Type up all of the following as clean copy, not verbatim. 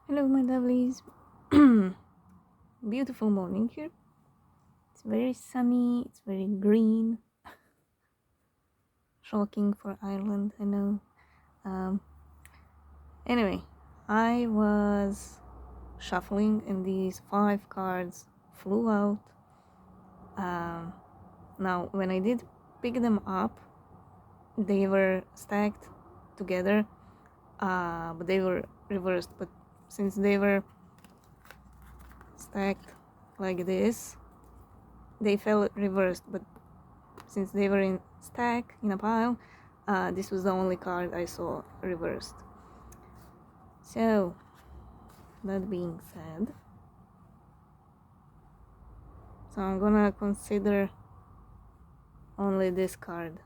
Hello, my lovelies. Beautiful morning here. It's very sunny, it's very green. Shocking for Ireland, I know. Um, anyway, I was shuffling and these 5 cards flew out. Now, when I did pick them up, they were stacked together, but they were reversed. But since they were stacked like this, they fell reversed. But since they were in stack in a pile, this was the only card I saw reversed. So that being said, so I'm gonna consider only this card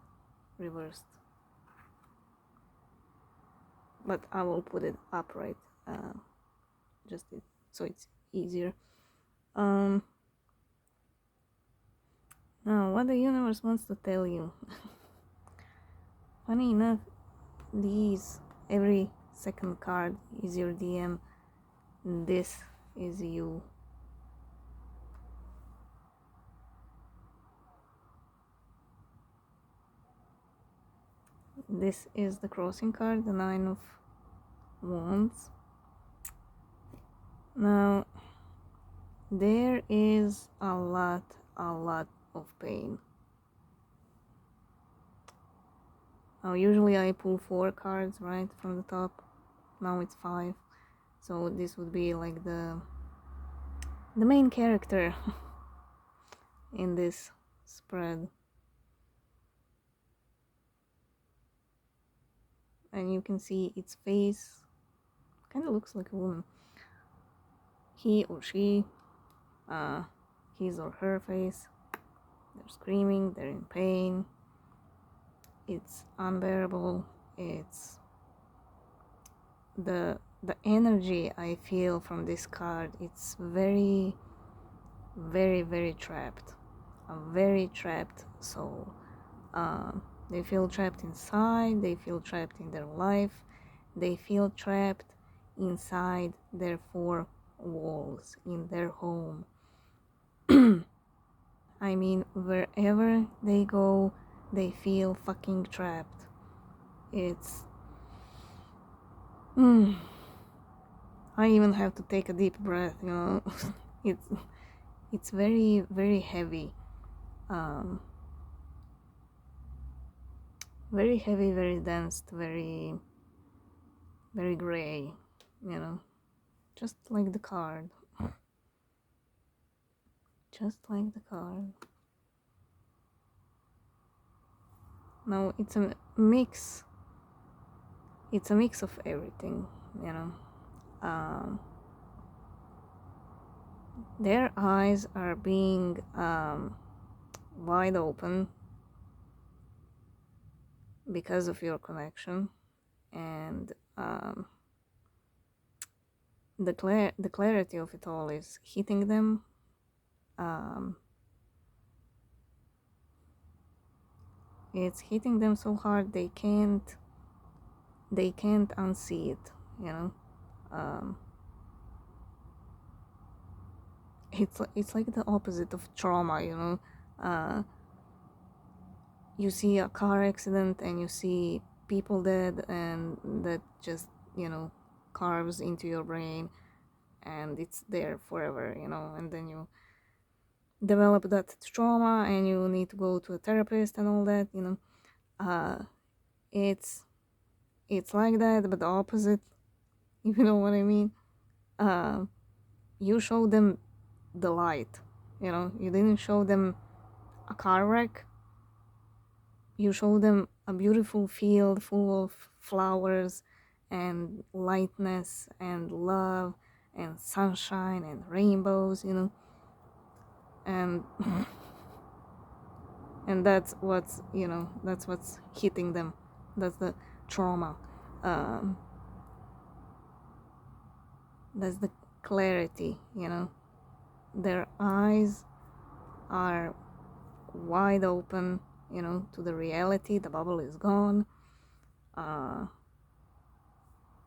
reversed, but I will put it upright, so it's easier. Now what the universe wants to tell you. Funny enough, every second card is your DM, and this is you. This is the crossing card, the 9 of Wands. Now there is a lot of pain. Now usually I pull 4 cards right from the top. Now it's 5, so this would be like the main character in this spread. And you can see its face kind of looks like a woman. He or she, his or her face, they're screaming, they're in pain, it's unbearable. It's the energy I feel from this card, it's very trapped, a very trapped soul. They feel trapped inside, they feel trapped in their life, they feel trapped inside their 4 walls in their home. I mean, wherever they go, they feel fucking trapped. It's I even have to take a deep breath, you know. it's very heavy. Very heavy, very dense, very gray, you know. Just like the card. Just like the card. Now it's a mix. It's a mix of everything, you know. Their eyes are being wide open because of your connection, and the clarity of it all is hitting them. It's hitting them so hard they can't unsee it, you know. It's like the opposite of trauma, you know. You see a car accident and you see people dead, and that just, you know, carves into your brain and it's there forever, you know. And then you develop that trauma and you need to go to a therapist and all that, you know. It's like that, but the opposite, if you know what I mean. You show them the light, you know. You didn't show them a car wreck. You show them a beautiful field full of flowers and lightness and love and sunshine and rainbows, you know. And and that's what's, you know, that's what's hitting them. That's the trauma. That's the clarity, you know. Their eyes are wide open, you know, to the reality. The bubble is gone,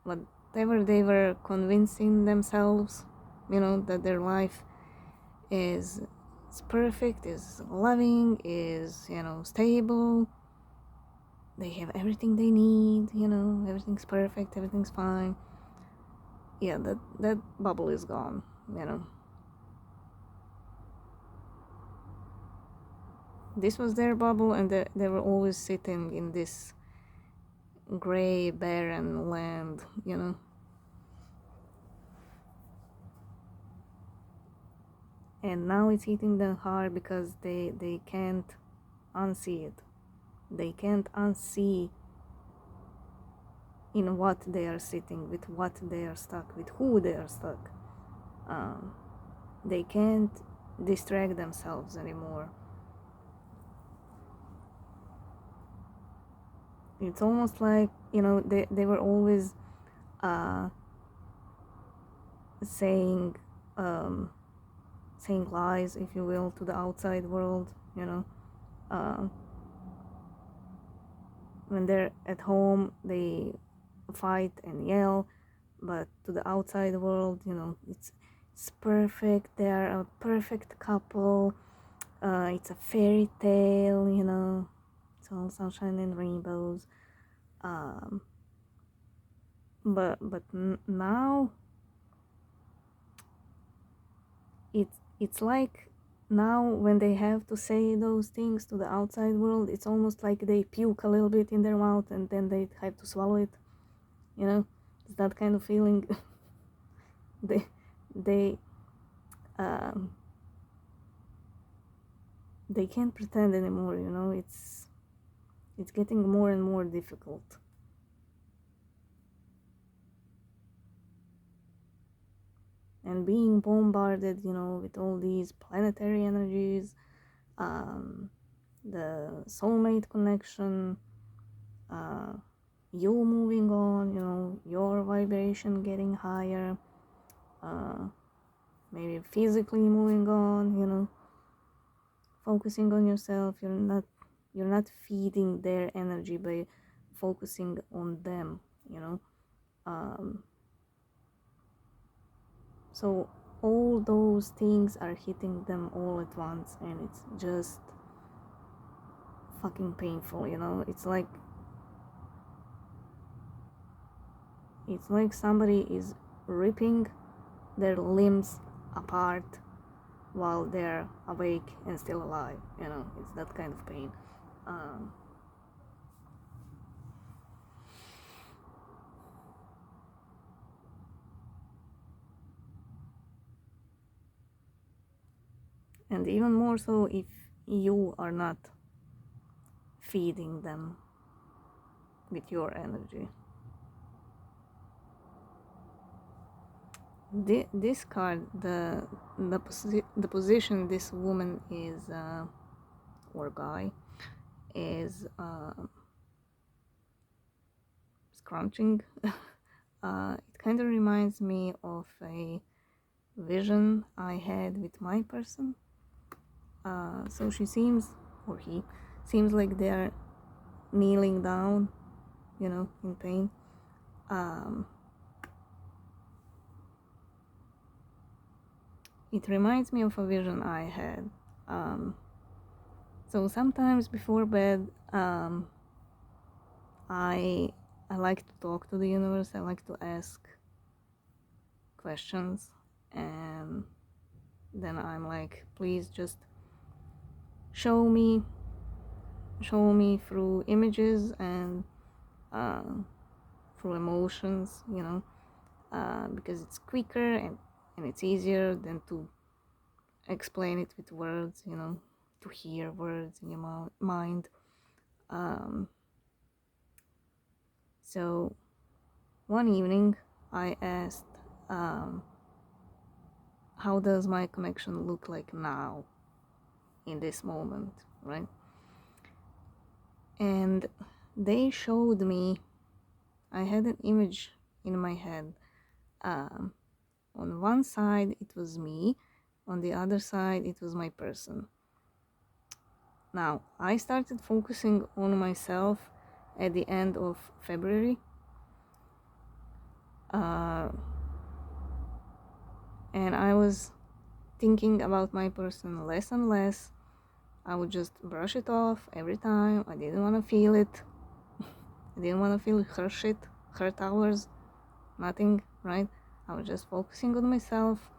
but whatever they were convincing themselves, that their life is perfect, is loving, is, stable, they have everything they need, everything's perfect, everything's fine. Yeah, that bubble is gone, This was their bubble, and they were always sitting in this gray, barren land, And now it's hitting them hard because they can't unsee it. They can't unsee in what they are sitting, with what they are stuck, with who they are stuck. They can't distract themselves anymore. It's almost like, they were always saying lies, if you will, to the outside world, when they're at home they fight and yell, but to the outside world, it's perfect, they're a perfect couple, it's a fairy tale, it's all sunshine and rainbows. But now it's like, now when they have to say those things to the outside world, it's almost like they puke a little bit in their mouth and then they have to swallow it, it's that kind of feeling. they um, they can't pretend anymore, it's getting more and more difficult. And being bombarded, with all these planetary energies, the soulmate connection, you moving on, your vibration getting higher, maybe physically moving on, focusing on yourself. You're not feeding their energy by focusing on them, so all those things are hitting them all at once, and it's just fucking painful, it's like somebody is ripping their limbs apart while they're awake and still alive, it's that kind of pain. And even more so if you are not feeding them with your energy. This card, the position this woman is, or guy is, scrunching. It kind of reminds me of a vision I had with my person. So she seems, or he seems like they're kneeling down, in pain. It reminds me of a vision I had. So sometimes before bed, I like to talk to the universe. I like to ask questions, and then I'm like, please just show me through images and through emotions, because it's quicker and it's easier than to explain it with words, to hear words in your mind. So one evening I asked, how does my connection look like now, in this moment, right? And they showed me, I had an image in my head. On one side it was me, on the other side it was my person. Now I started focusing on myself at the end of February, uh, and I was thinking about my person less and less. I would just brush it off every time. I didn't want to feel it. I didn't want to feel her shit, her towers, nothing, right? I was just focusing on myself.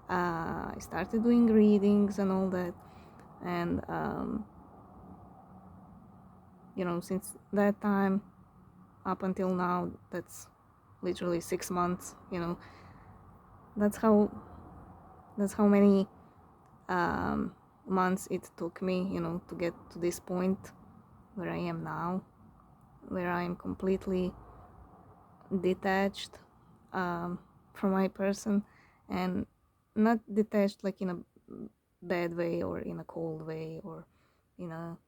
I started doing readings and all that. And, since that time up until now, that's literally 6 months, that's how many months it took me, to get to this point where I am now, where I am completely detached from my person, and not detached like in a bad way or in a cold way or in a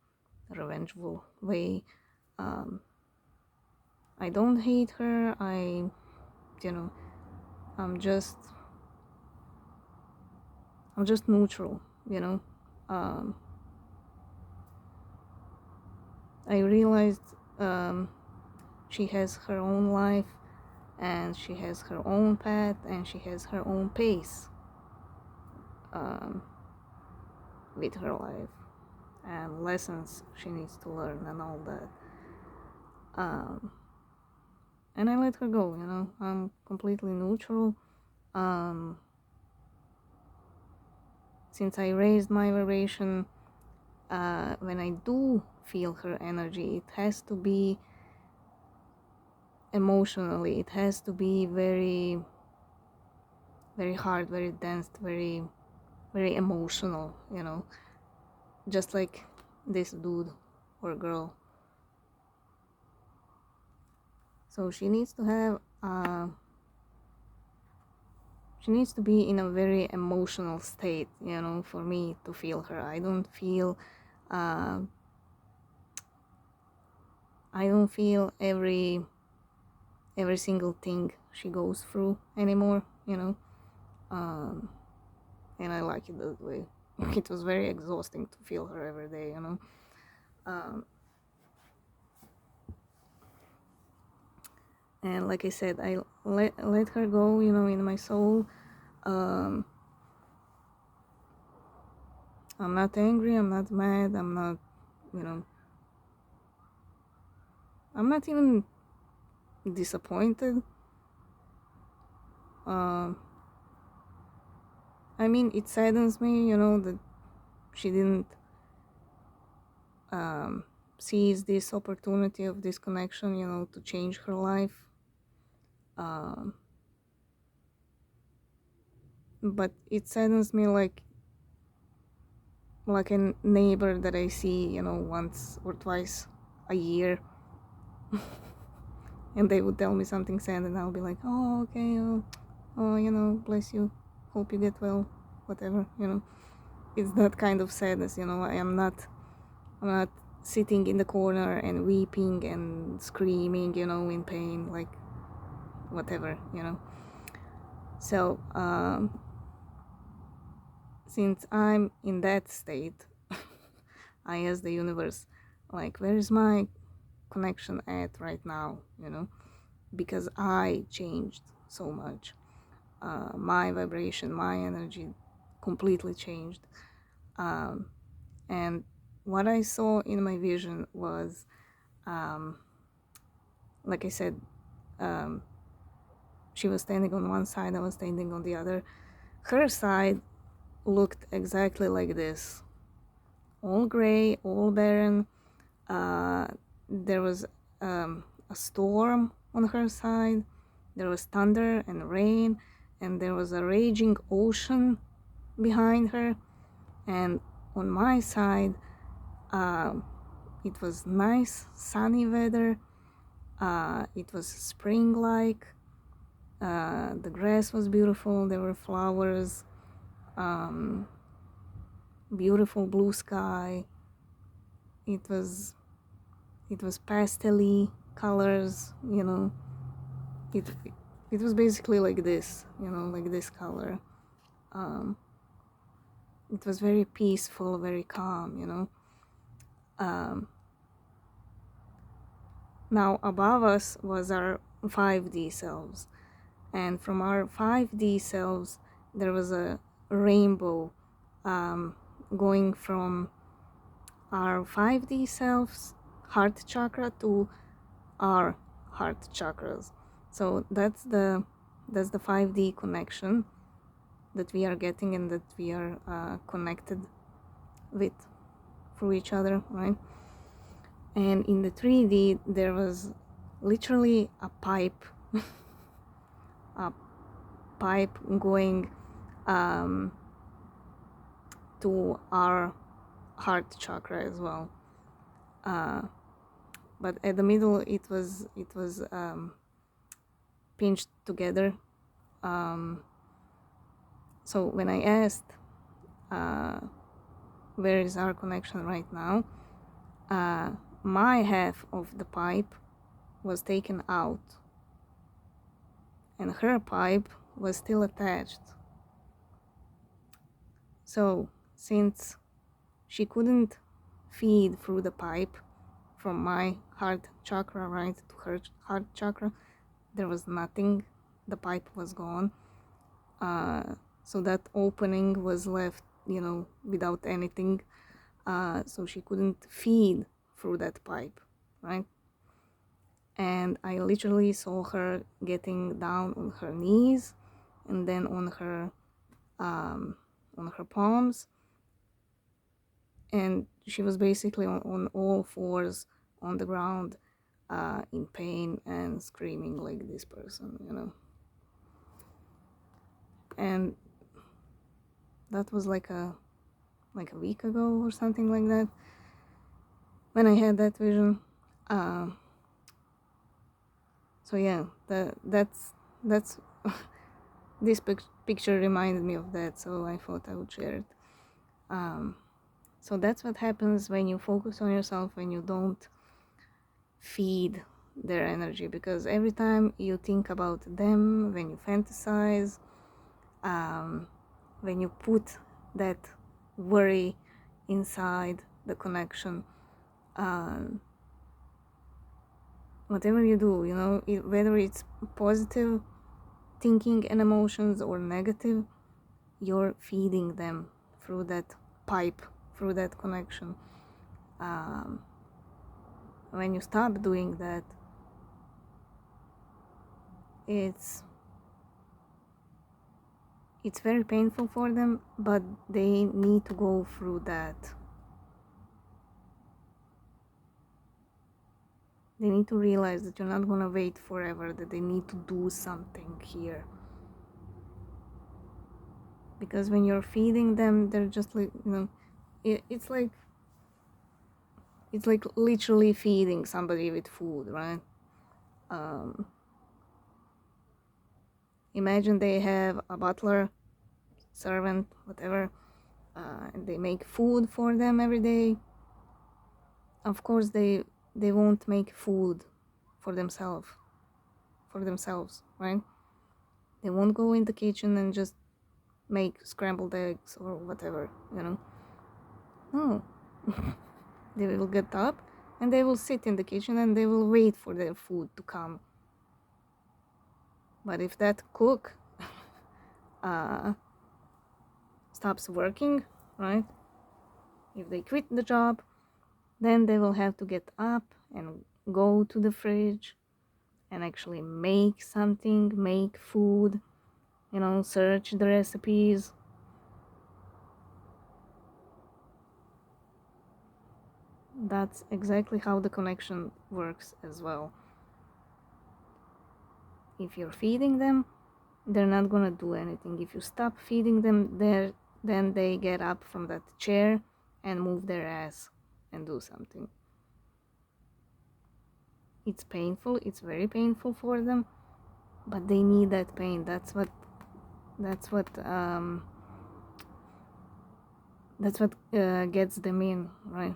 revengeful way. I don't hate her. I'm just neutral, I realized she has her own life, and she has her own path, and she has her own pace with her life and lessons she needs to learn and all that. And I let her go, I'm completely neutral. Since I raised my vibration, when I do feel her energy, it has to be emotionally, it has to be very, very hard, very dense, very, very emotional, just like this dude or girl. So she needs to have she needs to be in a very emotional state, for me to feel her. I don't feel every single thing she goes through anymore, and I like it that way. It was very exhausting to feel her every day, and like I said, I let her go, in my soul. I'm not angry, I'm not mad, I'm not, I'm not even disappointed. I mean, it saddens me, that she didn't seize this opportunity of this connection, to change her life. But it saddens me like a neighbor that I see, once or twice a year. And they would tell me something sad, and I'll be like, oh, okay, bless you, hope you get well, whatever, it's that kind of sadness. I'm not sitting in the corner and weeping and screaming, in pain, like whatever, so since I'm in that state, I ask the universe, like, where is my connection at right now, because I changed so much. My vibration, my energy completely changed. And what I saw in my vision was, like I said, she was standing on one side, I was standing on the other. Her side looked exactly like this, all gray, all barren. There was a storm on her side, there was thunder and rain, and there was a raging ocean behind her. And on my side, it was nice sunny weather. It was spring-like. The grass was beautiful, there were flowers, beautiful blue sky. It was pastel-y colors, it was basically like this, like this color. It was very peaceful, very calm, Now above us was our 5D selves, and from our 5D selves there was a rainbow going from our 5D selves heart chakra to our heart chakras. So that's the 5D connection that we are getting and that we are connected with through each other, right? And in the 3D there was literally a pipe a pipe going to our heart chakra as well, but at the middle it was pinched together. So when I asked where is our connection right now, my half of the pipe was taken out and her pipe was still attached. So since she couldn't feed through the pipe from my heart chakra right to her heart chakra, there was nothing, the pipe was gone. So that opening was left, without anything. So she couldn't feed through that pipe, right? And I literally saw her getting down on her knees and then on her palms, and she was basically on all fours on the ground, in pain and screaming like this person. And that was like a week ago or something like that when I had that vision. So yeah, that's this picture reminded me of that, so I thought I would share it. So that's what happens when you focus on yourself, when you don't feed their energy, because every time you think about them, when you fantasize, when you put that worry inside the connection, whatever you do, whether it's positive thinking and emotions or negative, you're feeding them through that pipe, through that connection. When you stop doing that, it's very painful for them, but they need to go through that. They need to realize that you're not gonna wait forever, that they need to do something here. Because when you're feeding them, they're just like, it's like literally feeding somebody with food, right? Imagine they have a butler, servant, whatever, and they make food for them every day. Of course they won't make food for themselves, right? They won't go in the kitchen and just make scrambled eggs or whatever, No. They will get up and they will sit in the kitchen and they will wait for their food to come. But if that cook stops working, right? If they quit the job, then they will have to get up and go to the fridge and actually make something, make food, search the recipes. That's exactly how the connection works as well. If you're feeding them, they're not gonna do anything. If you stop feeding them, then they get up from that chair and move their ass and do something. It's painful, it's very painful for them, but they need that pain. That's what gets them in, right?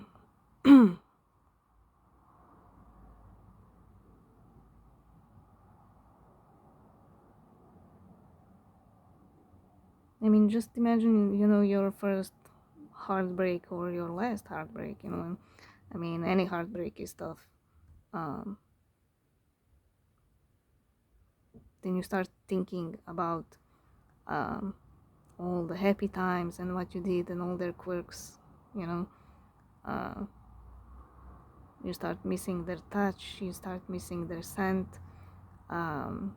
I mean, just imagine, your first heartbreak or your last heartbreak, I mean, any heartbreak is tough. then you start thinking about all the happy times and what you did and all their quirks, you know. You start missing their touch, you start missing their scent, um,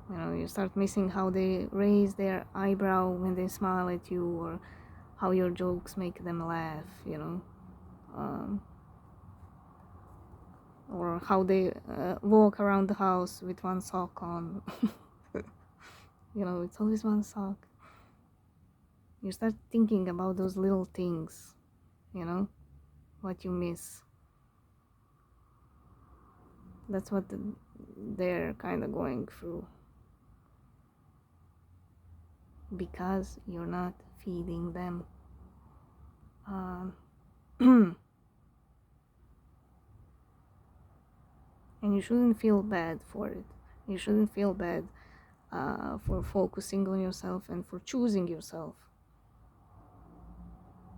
you know, you start missing how they raise their eyebrow when they smile at you, or how your jokes make them laugh, you know, or how they walk around the house with one sock on. You know, it's always one sock. You start thinking about those little things, you know, what you miss. That's what they're kind of going through, because you're not feeding them. And you shouldn't feel bad for it. You shouldn't feel bad for focusing on yourself and for choosing yourself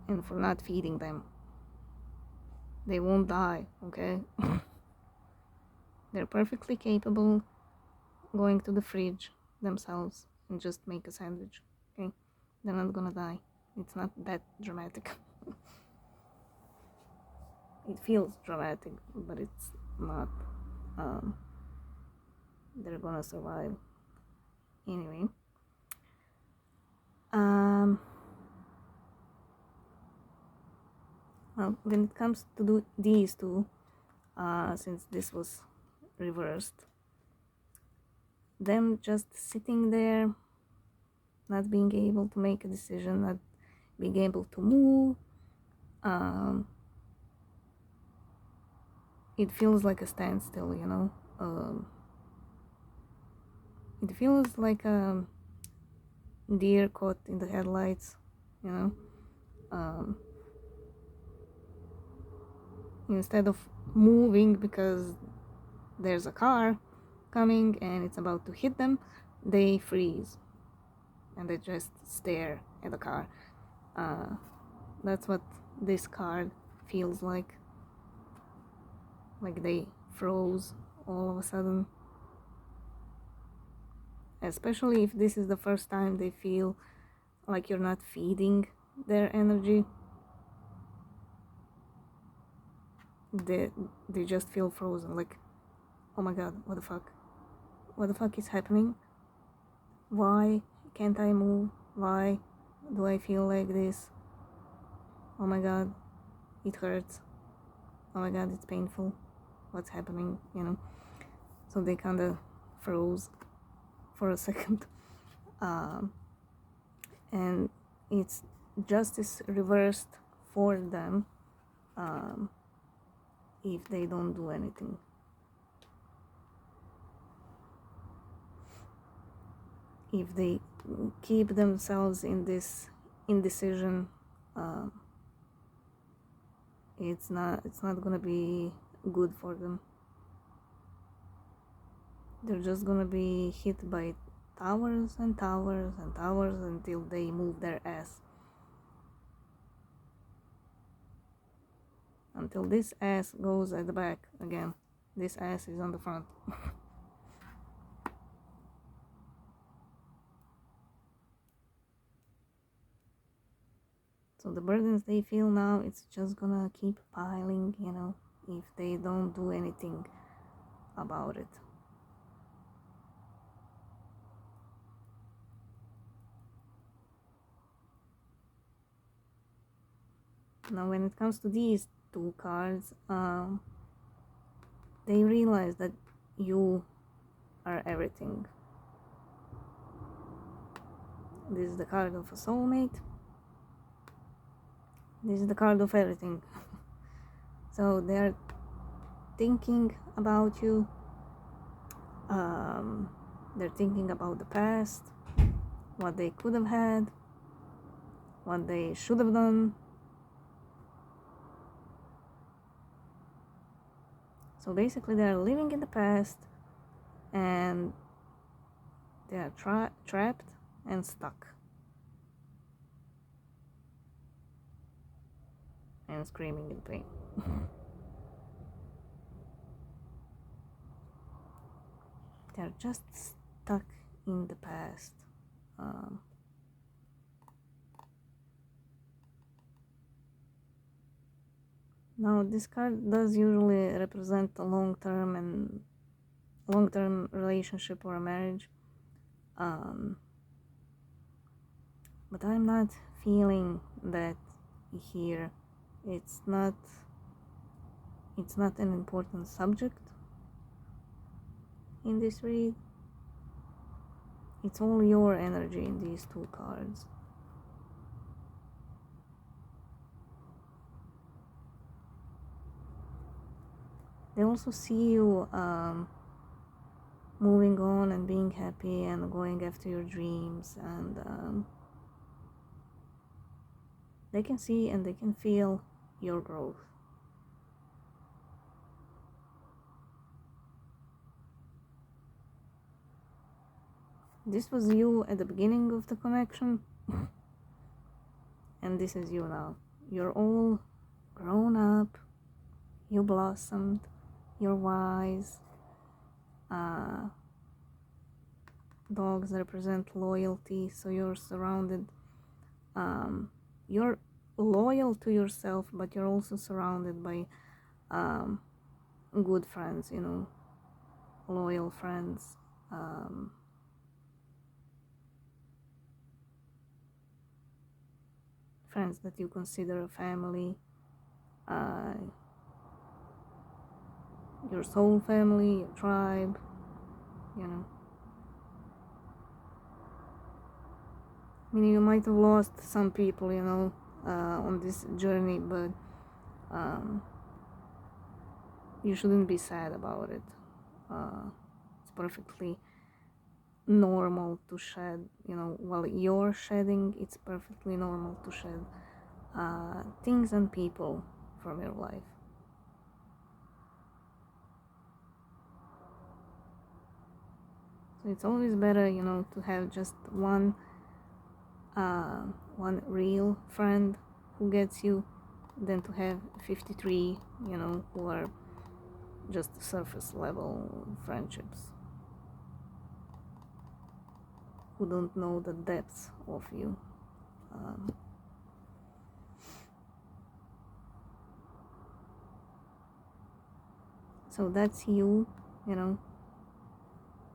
and for not feeding them. They won't die, okay? They're perfectly capable going to the fridge themselves and just make a sandwich, okay? They're not gonna die. It's not that dramatic. It feels dramatic, but it's not. They're gonna survive anyway. Well, when it comes to these two, since this was reversed, them just sitting there, not being able to make a decision, not being able to move, it feels like a standstill, you know. It feels like a deer caught in the headlights, you know. Instead of moving because there's a car coming and it's about to hit them, they freeze and they just stare at the car. That's what this card feels like they froze all of a sudden, especially if this is the first time they feel like you're not feeding their energy. They just feel frozen, like, oh my god, what the fuck is happening? Why can't I move? Why do I feel like this? Oh my god, it hurts. Oh my god, it's painful. What's happening, you know? So they kind of froze for a second. And it's justice reversed for them if they don't do anything. If they keep themselves in this indecision, it's not gonna be good for them. They're just gonna be hit by towers and towers and towers until they move their ass. Until this ass goes at the back again. This ass is on the front. So the burdens they feel now, it's just gonna keep piling, you know, if they don't do anything about it. Now when it comes to these two cards, they realize that you are everything. This is the card of a soulmate. This is the card of everything. So they're thinking about you. They're thinking about the past, what they could have had, what they should have done. So basically they're living in the past and they are trapped and stuck and screaming in pain. They're just stuck in the past. Um, Now, this card does usually represent a long-term relationship or a marriage, but I'm not feeling that here. It's not an important subject in this read. It's all your energy in these two cards. They also see you moving on and being happy and going after your dreams, and they can see and they can feel your growth. This was you at the beginning of the connection, and this is you now. You're all grown up, you blossomed, you're wise. Dogs represent loyalty, so you're surrounded. You're loyal to yourself, but you're also surrounded by good friends, loyal friends. Friends that you consider a family, your soul family, your tribe, I mean, you might have lost some people, on this journey, but you shouldn't be sad about it. It's perfectly normal to shed, while you're shedding, it's perfectly normal to shed things and people from your life. So it's always better, to have just one real friend who gets you than to have 53, who are just surface level friendships, who don't know the depths of you. So that's you,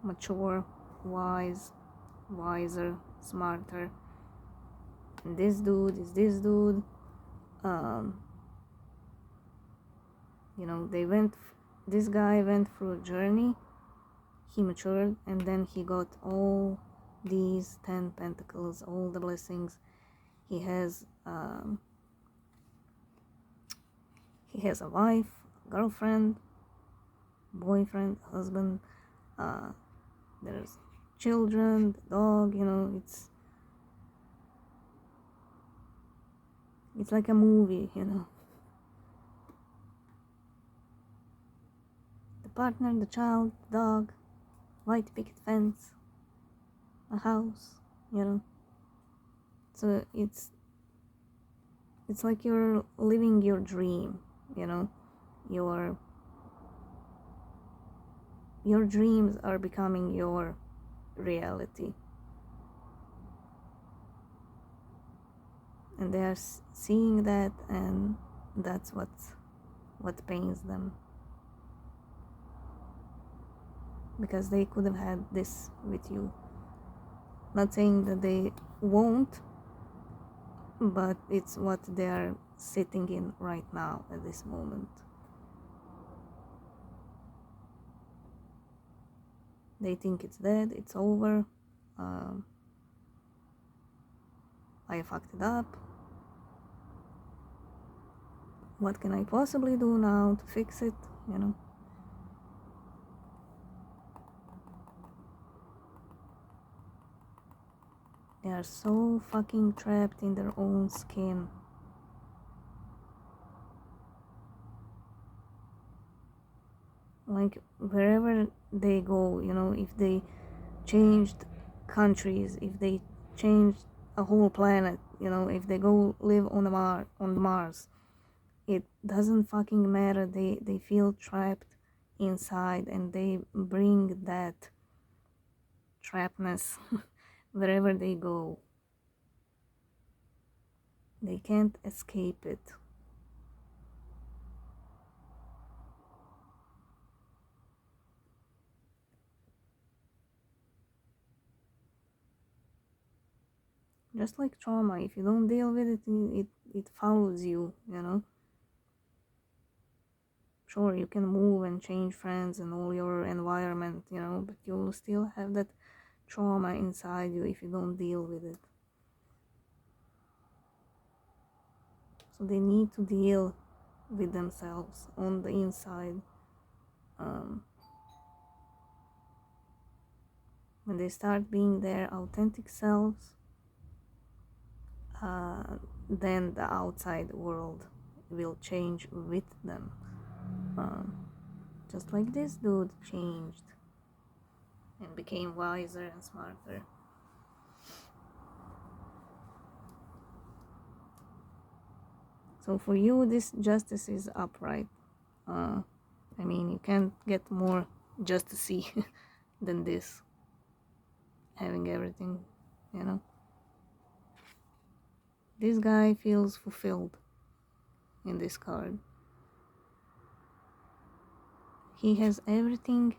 mature, wise, wiser, smarter. And this dude is this dude. This guy went through a journey. He matured, and then he got all these 10 pentacles, all the blessings. He has a wife, girlfriend, boyfriend, husband, there's children, the dog, it's like a movie, the partner, the child, the dog, white picket fence, a house, so it's like you're living your dream, your dreams are becoming your reality, and they are seeing that, and that's what pains them, because they could have had this with you. Not saying that they won't, but it's what they are sitting in right now at this moment. They think it's dead, it's over. I fucked it up. What can I possibly do now to fix it, They are so fucking trapped in their own skin. Like, wherever they go, if they changed countries, if they changed a whole planet, if they go live on Mars, it doesn't fucking matter. They feel trapped inside, and they bring that trappedness wherever they go. They can't escape it. Just like trauma, if you don't deal with it, it follows you, you know. Sure, you can move and change friends and all your environment, you know, but you'll still have that trauma inside you if you don't deal with it. So they need to deal with themselves on the inside. When they start being their authentic selves, then the outside world will change with them. Just like this dude changed and became wiser and smarter. So for you, this justice is upright. I mean, you can't get more justicey than this. Having everything, you know. This guy feels fulfilled in this card. He has everything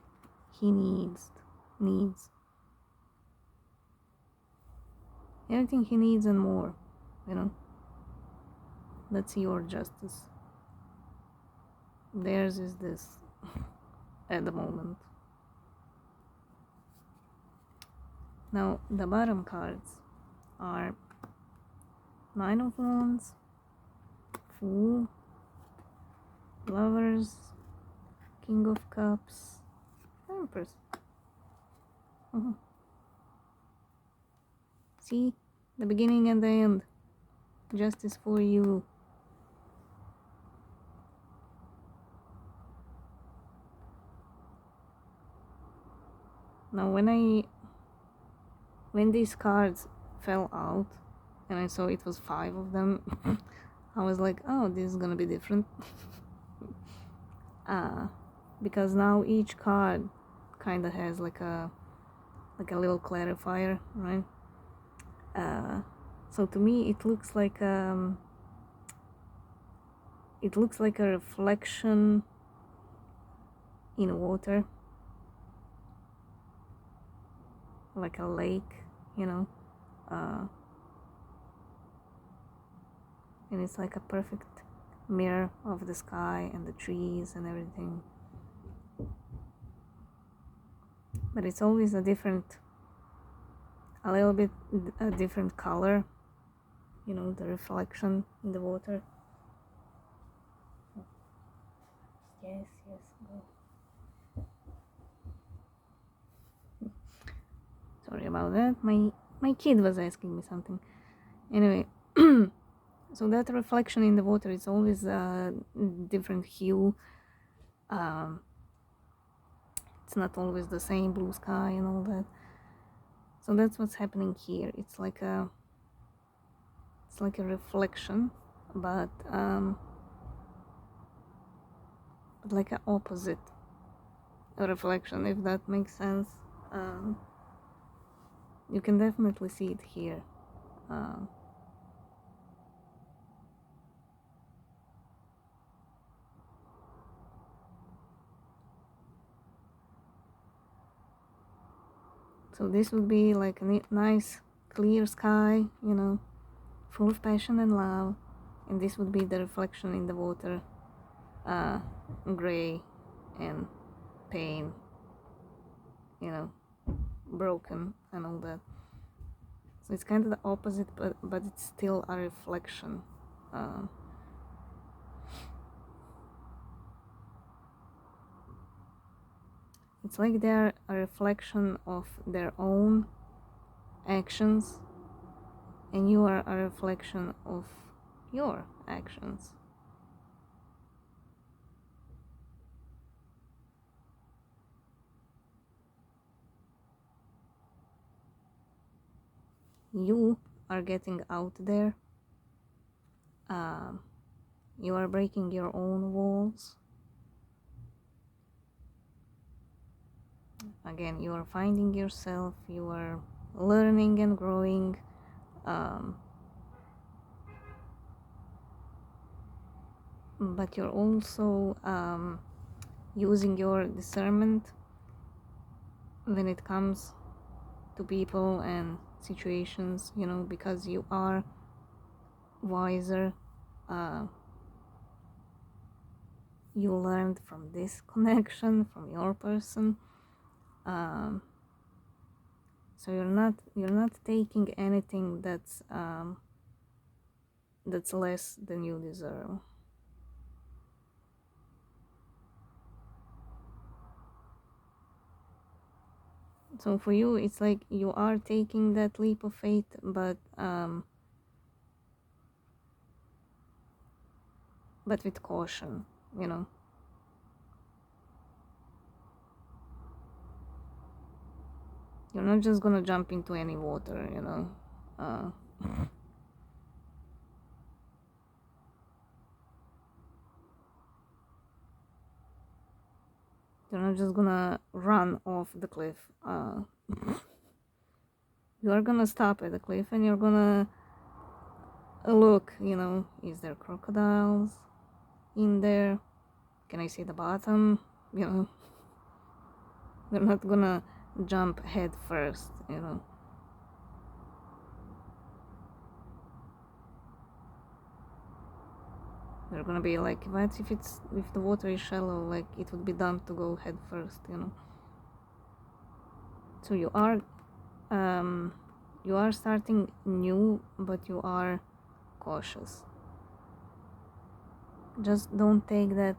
he needs. Everything he needs and more, you know. That's your justice. Theirs is this at the moment. Now, the bottom cards are Nine of Wands, Fool, Lovers, King of Cups, Empress. See, the beginning and the end. Justice for you. Now, when these cards fell out and I saw it was 5 of them, I was like, oh, this is gonna be different. Because now each card kind of has like a little clarifier, right? So to me it looks like a reflection in water, like a lake, you know, and it's like a perfect mirror of the sky and the trees and everything. But it's always a little bit a different color, you know, the reflection in the water. Yes, go. Sorry about that. My kid was asking me something. Anyway, so that reflection in the water is always a different hue. It's not always the same blue sky and all that. So that's what's happening here. It's like a reflection, but like an opposite reflection, if that makes sense. You can definitely see it here. So this would be like a nice clear sky, you know, full of passion and love, and this would be the reflection in the water, gray and pain, you know, broken and all that. So it's kind of the opposite, but it's still a reflection. It's like they're a reflection of their own actions, and you are a reflection of your actions. You are getting out there. You are breaking your own walls. Again, you are finding yourself, you are learning and growing. um, but you're also using your discernment when it comes to people and situations, because you are wiser. uh, you learned from this connection from your person. um, so you're not taking anything that's less than you deserve. So for you, it's like you are taking that leap of faith, but with caution, you know. You're not just gonna jump into any water, Uh, you're not just gonna run off the cliff. You are gonna stop at the cliff and you're gonna look, is there crocodiles in there? Can I see the bottom? You know, you're not gonna jump head first. You're gonna be like, what if the water is shallow? Like, it would be dumb to go head first. So you are starting new, but you are cautious. Just don't take that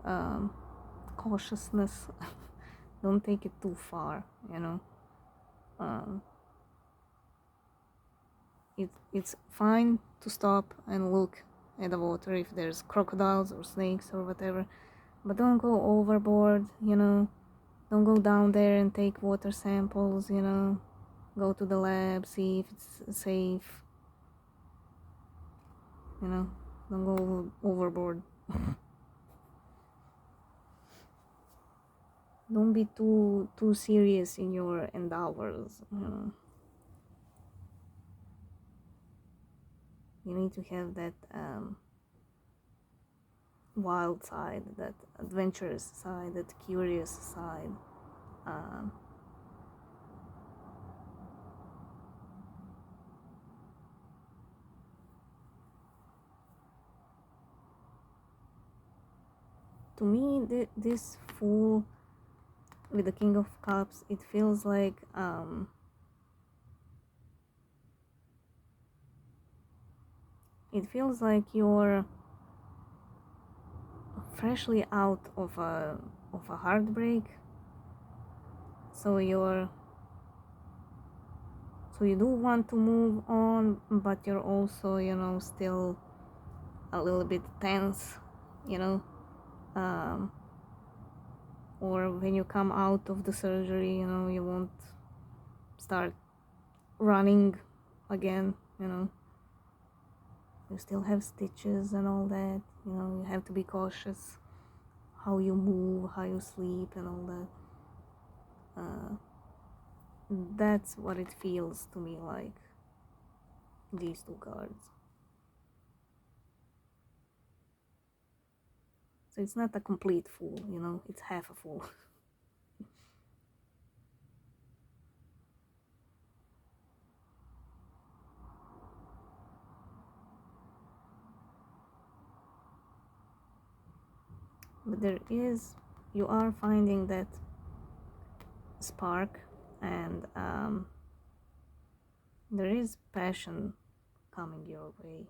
um, cautiousness. Don't take it too far. Um, it's fine to stop and look at the water if there's crocodiles or snakes or whatever, but don't go overboard. Don't go down there and take water samples. Go to the lab, see if it's safe. Don't go overboard. Don't be too serious in your endeavors. You need to have that wild side, that adventurous side, that curious side. um, to me, this Fool with the King of Cups, it feels like you're freshly out of a heartbreak. So you do want to move on, but you're also still a little bit tense, you know um, or when you come out of the surgery, you won't start running again. You still have stitches and all that. You have to be cautious how you move, how you sleep, and all that. That's what it feels to me like, these two cards. So it's not a complete Fool, it's half a Fool. But you are finding that spark, and there is passion coming your way.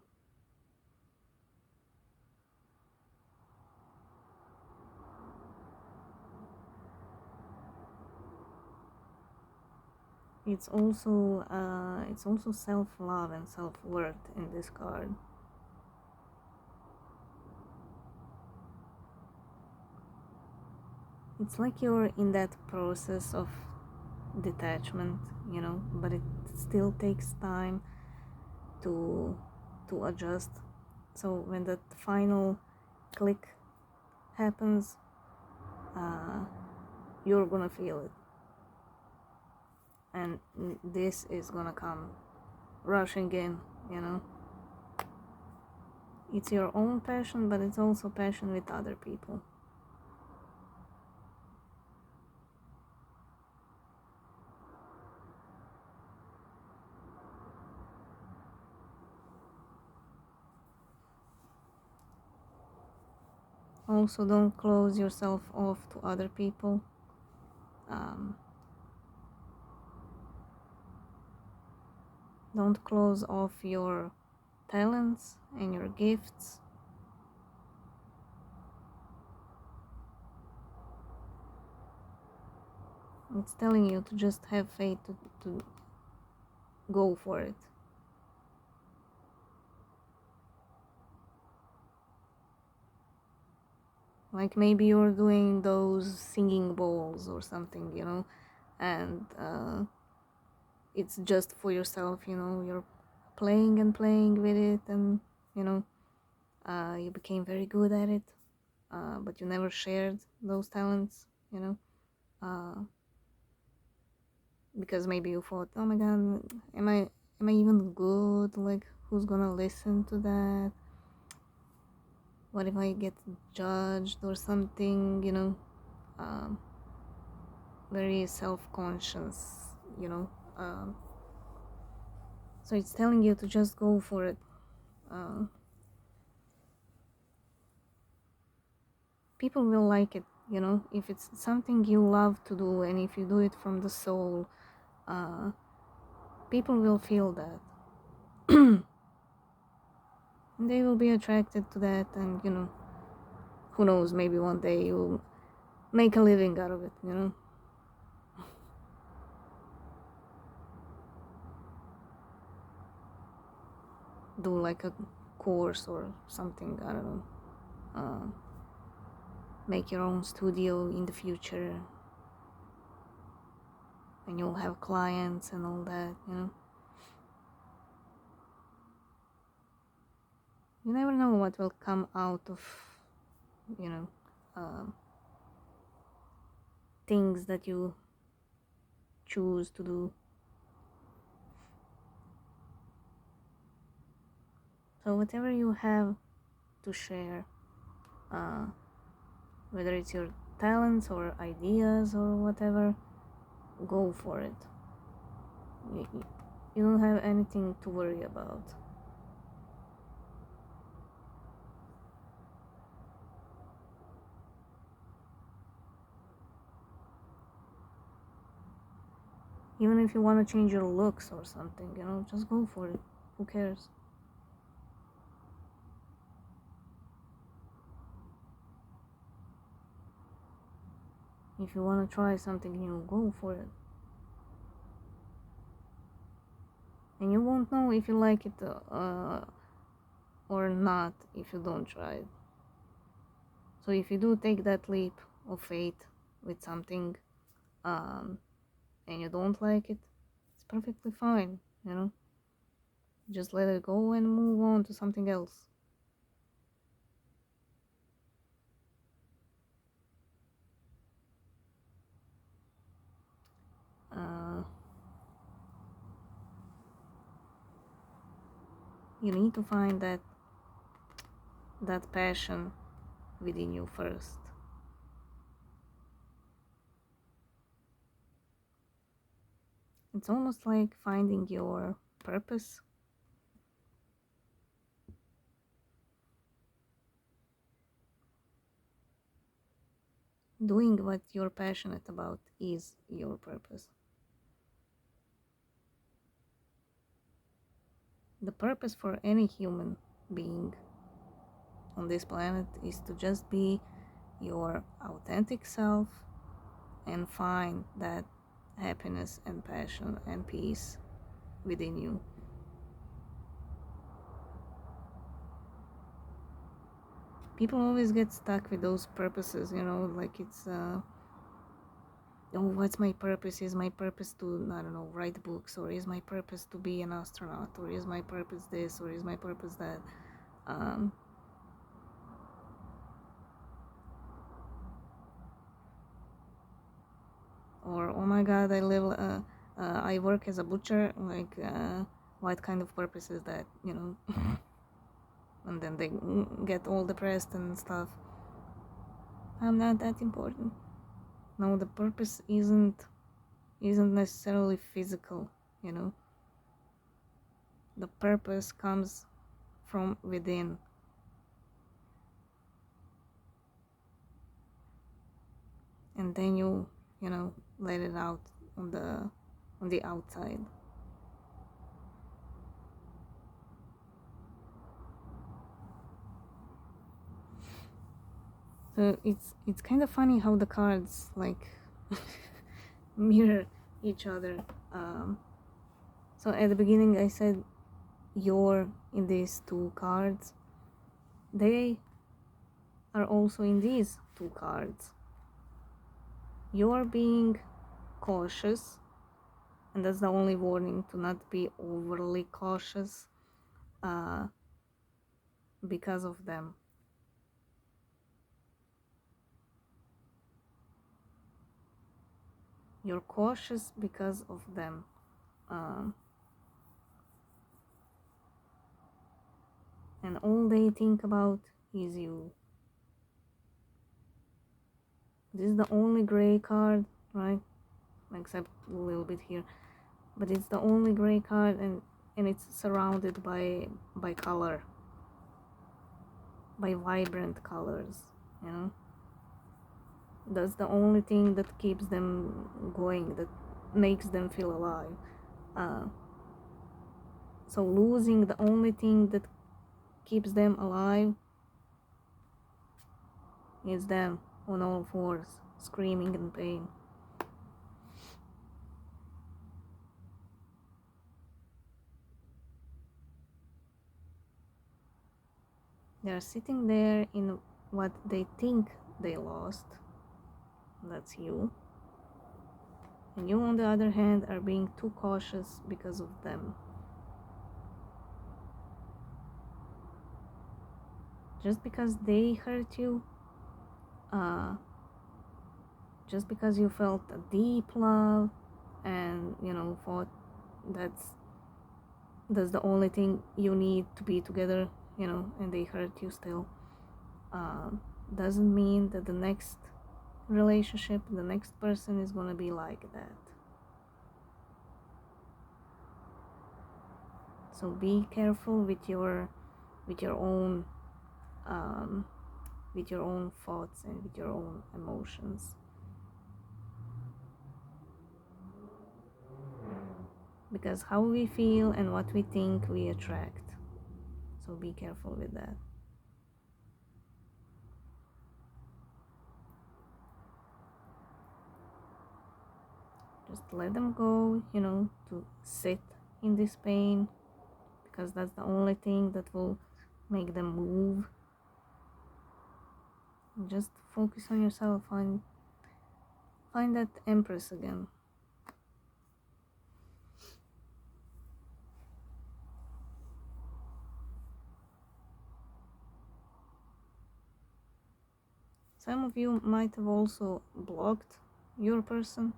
It's also self-love and self-worth in this card. It's like you're in that process of detachment, but it still takes time to adjust. So when that final click happens, you're gonna feel it, and this is gonna come rushing in, you know. It's your own passion, but it's also passion with other people. Also, don't close yourself off to other people. um, don't close off your talents and your gifts. It's telling you to just have faith, to go for it. Like maybe you're doing those singing bowls or something, you know, and it's just for yourself, you know, you're playing and playing with it, and you know, you became very good at it, but you never shared those talents, you know, because maybe you thought, oh my god, am I even good? Like, who's gonna listen to that? What if I get judged or something, you know? um, Very self-conscious, you know. So it's telling you to just go for it. uh, People will like it, you know, if it's something you love to do, and if you do it from the soul, uh, people will feel that. They will be attracted to that, and you know, who knows, maybe one day you'll make a living out of it, you know. Do like a course or something, I don't know. Make your own studio in the future, and you'll have clients and all that, you know. You never know what will come out of, you know, things that you choose to do. So whatever you have to share, uh, whether it's your talents or ideas or whatever, go for it. You don't have anything to worry about. Even if you want to change your looks or something, you know, just go for it. Who cares? If you want to try something new, go for it. And you won't know if you like it or not if you don't try it. So if you do take that leap of faith with something, and you don't like it, it's perfectly fine, you know. Just let it go and move on to something else. Uh, you need to find that passion within you first. It's almost like finding your purpose. Doing what you're passionate about is your purpose. The purpose for any human being on this planet is to just be your authentic self and find that happiness and passion and peace within you. People always get stuck with those purposes, you know, like it's oh, what's my purpose? Is my purpose to, I don't know, write books, or is my purpose to be an astronaut, or is my purpose this, or is my purpose that? um, or oh my god, I work as a butcher, like what kind of purpose is that, you know? And then they get all depressed and stuff. I'm not that important. No, the purpose isn't necessarily physical, you know. The purpose comes from within. And then you know, let it out on the outside. So it's kind of funny how the cards like mirror each other. So at the beginning I said you're in these two cards. They are also in these two cards. You're being cautious, and that's the only warning, to not be overly cautious because of them. You're cautious because of them. And all they think about is you. This is the only gray card, right? Except a little bit here. But it's the only gray card, and it's surrounded by color. By vibrant colors, you know? That's the only thing that keeps them going, that makes them feel alive. So losing the only thing that keeps them alive is them on all fours, screaming in pain. They're sitting there in what they think they lost. That's you. And you, on the other hand, are being too cautious because of them. Just because they hurt you, just because you felt a deep love and, you know, thought that's the only thing you need to be together, you know, and they hurt you still, doesn't mean that the next relationship, the next person is gonna be like that. So be careful with your own with your own thoughts and with your own emotions, because how we feel and what we think we attract. So be careful with that. Just let them go, you know, to sit in this pain, because that's the only thing that will make them move. Just focus on yourself, find that Empress again. Some of you might have also blocked your person,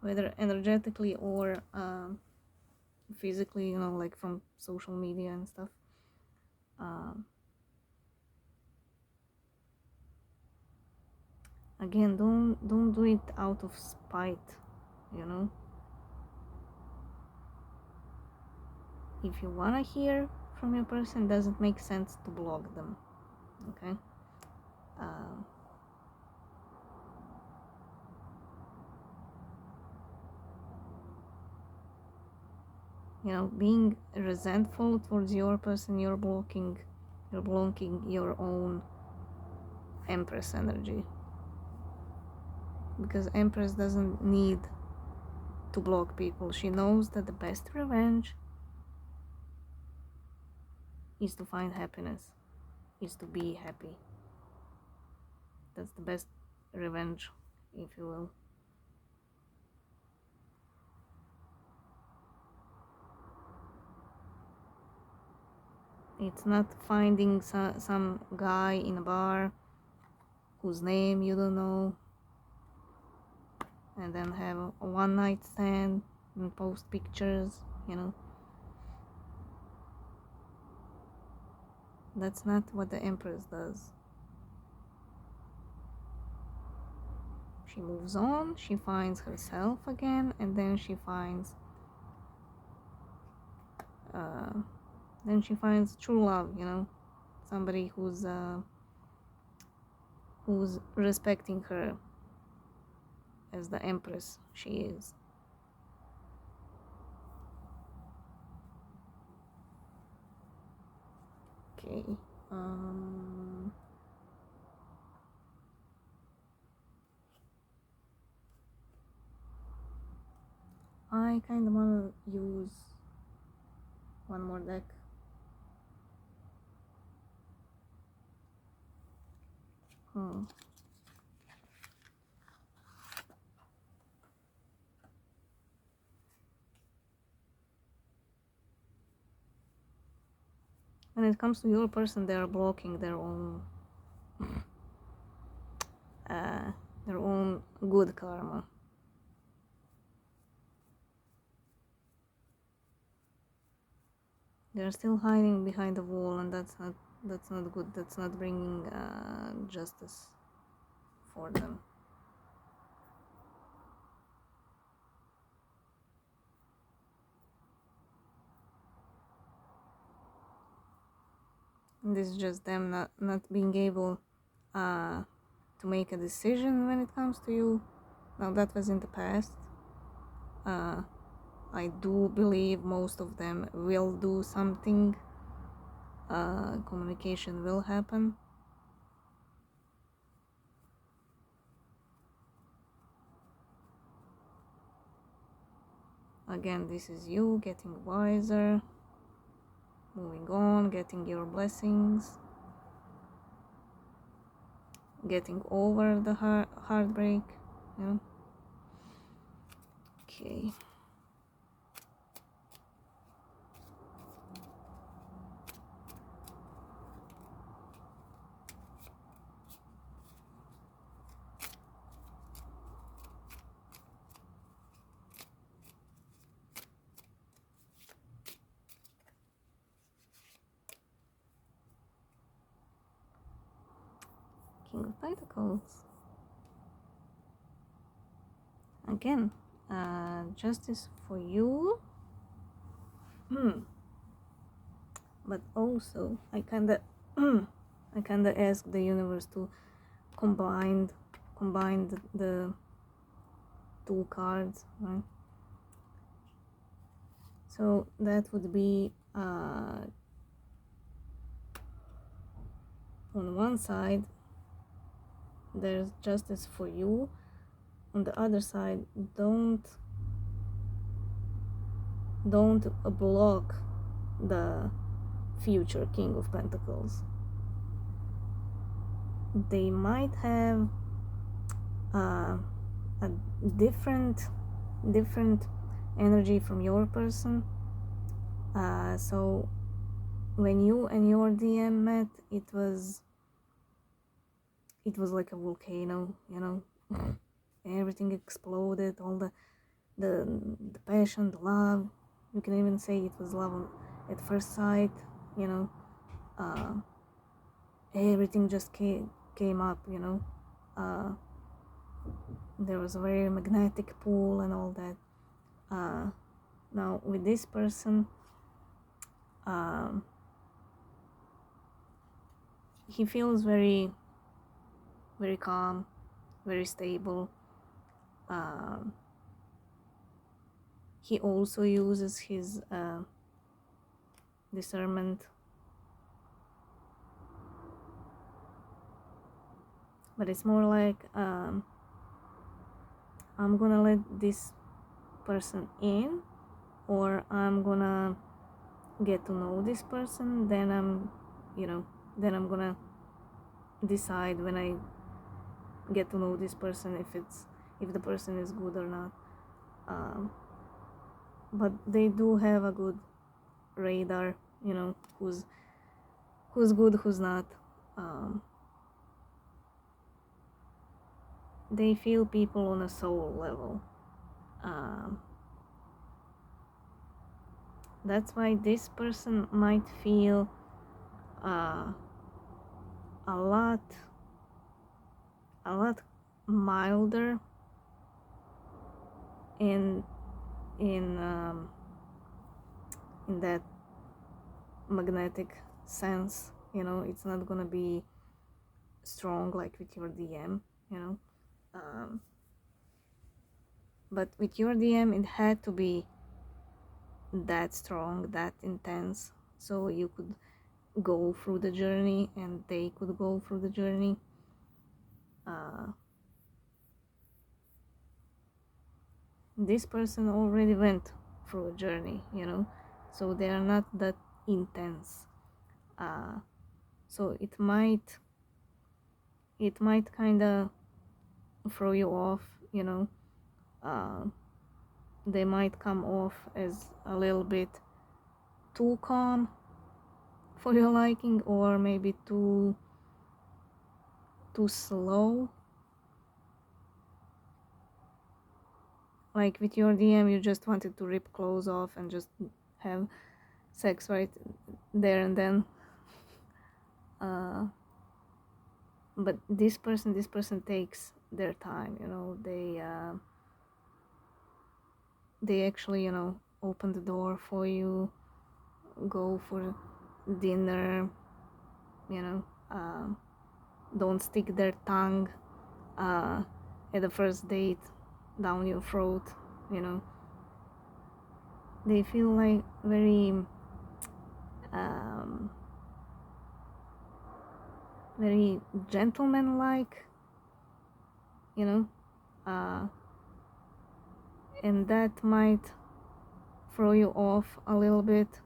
whether energetically or physically, you know, like from social media and stuff. Again, don't do it out of spite, you know. If you wanna hear from your person, doesn't make sense to block them, okay? You know, being resentful towards your person, you're blocking your own Empress energy, because Empress doesn't need to block people. She knows that the best revenge is to find happiness, is to be happy. That's the best revenge, if you will. It's not finding some guy in a bar whose name you don't know and then have a one night stand and post pictures, you know. That's not what the Empress does. She moves on, she finds herself again, and then she finds true love, you know, somebody who's respecting her as the Empress she is. Okay. I kind of want to use one more deck. When it comes to your person, they are blocking their own good karma. They're still hiding behind the wall, and that's not good. That's not bringing justice for them. And this is just them not being able to make a decision when it comes to you. Now that was in the past. I do believe most of them will do something. Communication will happen. Again, this is you getting wiser, moving on, getting your blessings, getting over the heartbreak, you know. Okay. King of Pentacles. Again, justice for you. But also, I kinda ask the universe to combine the two cards, right? So that would be on one side there's justice for you, on the other side don't block the future King of Pentacles. They might have a different energy from your person, so when you and your DM met, it was like a volcano, you know. Everything exploded, all the passion, the love. You can even say it was love at first sight, you know. Everything just came up, you know. There was a very magnetic pull and all that. Now with this person, he feels very calm, very stable. He also uses his discernment, but it's more like I'm gonna let this person in, or I'm gonna get to know this person, then I'm gonna decide when I get to know this person if the person is good or not. But they do have a good radar, you know, who's good, who's not. they feel people on a soul level. That's why this person might feel uh, a lot milder in in um, in that magnetic sense. It's not gonna be strong like with your DM. But with your DM it had to be that strong, that intense, so you could go through the journey and they could go through the journey. This person already went through a journey, so they are not that intense. So it might kind of throw you off. They might come off as a little bit too calm for your liking, or maybe too slow. Like with your DM, you just wanted to rip clothes off and just have sex right there and then. But this person takes their time. They actually, open the door for you, go for dinner, don't stick their tongue at the first date down your throat. They feel like very very gentleman-like, and that might throw you off a little bit.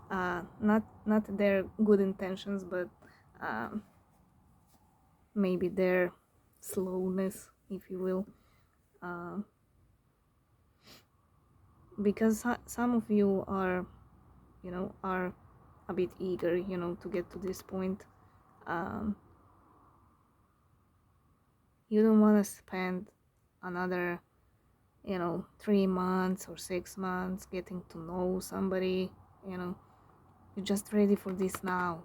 Not their good intentions, but maybe their slowness, if you will, because some of you are a bit eager, to get to this point. You don't want to spend another 3 months or 6 months getting to know somebody. You're just ready for this now.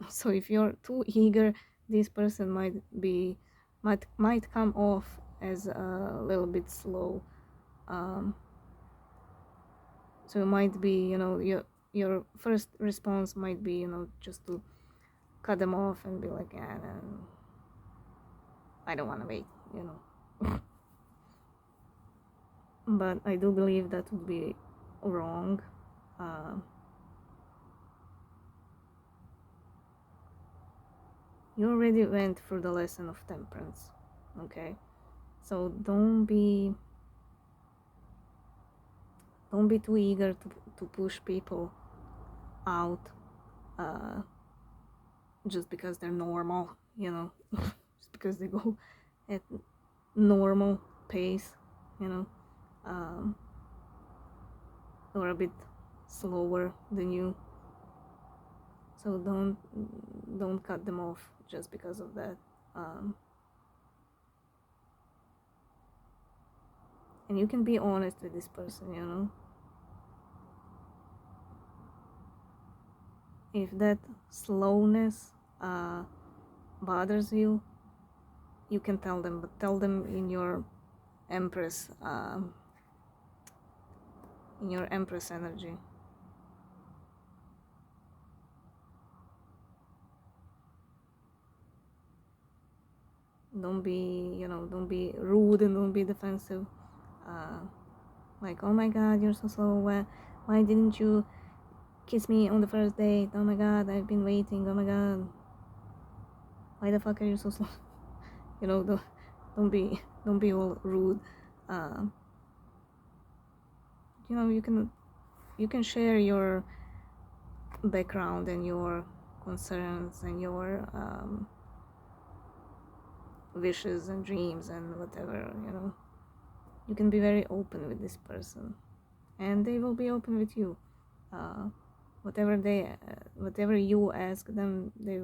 So if you're too eager, this person might come off as a little bit slow. So it might be, your first response might be, just to cut them off and be like, yeah, no, I don't want to wait. But I do believe that would be wrong. You already went through the lesson of temperance, okay? So don't be too eager to push people out just because they're normal, just because they go at normal pace, or a bit slower than you. So don't cut them off just because of that. And you can be honest with this person, if that slowness bothers you, you can tell them, but tell them in your empress energy. Don't be rude and don't be defensive. Like, oh my god, you're so slow, why didn't you kiss me on the first date? Oh my god, I've been waiting. Oh my god, why the fuck are you so slow? Don't be all rude. You can share your background and your concerns and your wishes and dreams and whatever. You can be very open with this person, and they will be open with you. Whatever you ask them, they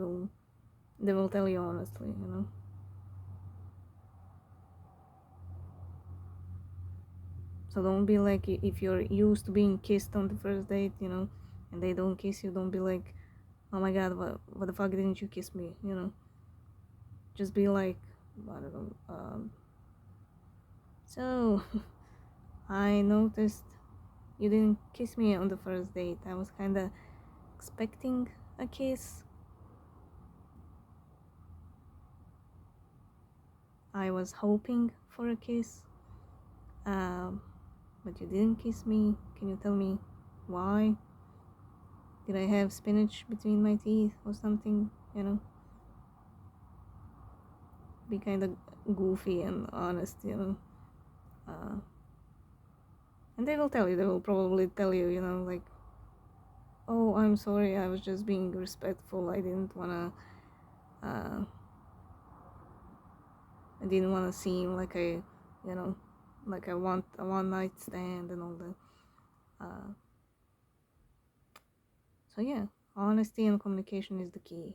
will tell you honestly. So don't be like, if you're used to being kissed on the first date, and they don't kiss you, don't be like, oh my god, what the fuck didn't you kiss me, just be like, I don't know, so I noticed you didn't kiss me on the first date. I was kind of expecting a kiss. I was hoping for a kiss, but you didn't kiss me. Can you tell me why? Did I have spinach between my teeth or something? Be kind of goofy and honest, and they will tell you, they will probably tell you, like, oh, I'm sorry, I was just being respectful, I didn't want to seem like like I want a one night stand and all that. So yeah, honesty and communication is the key,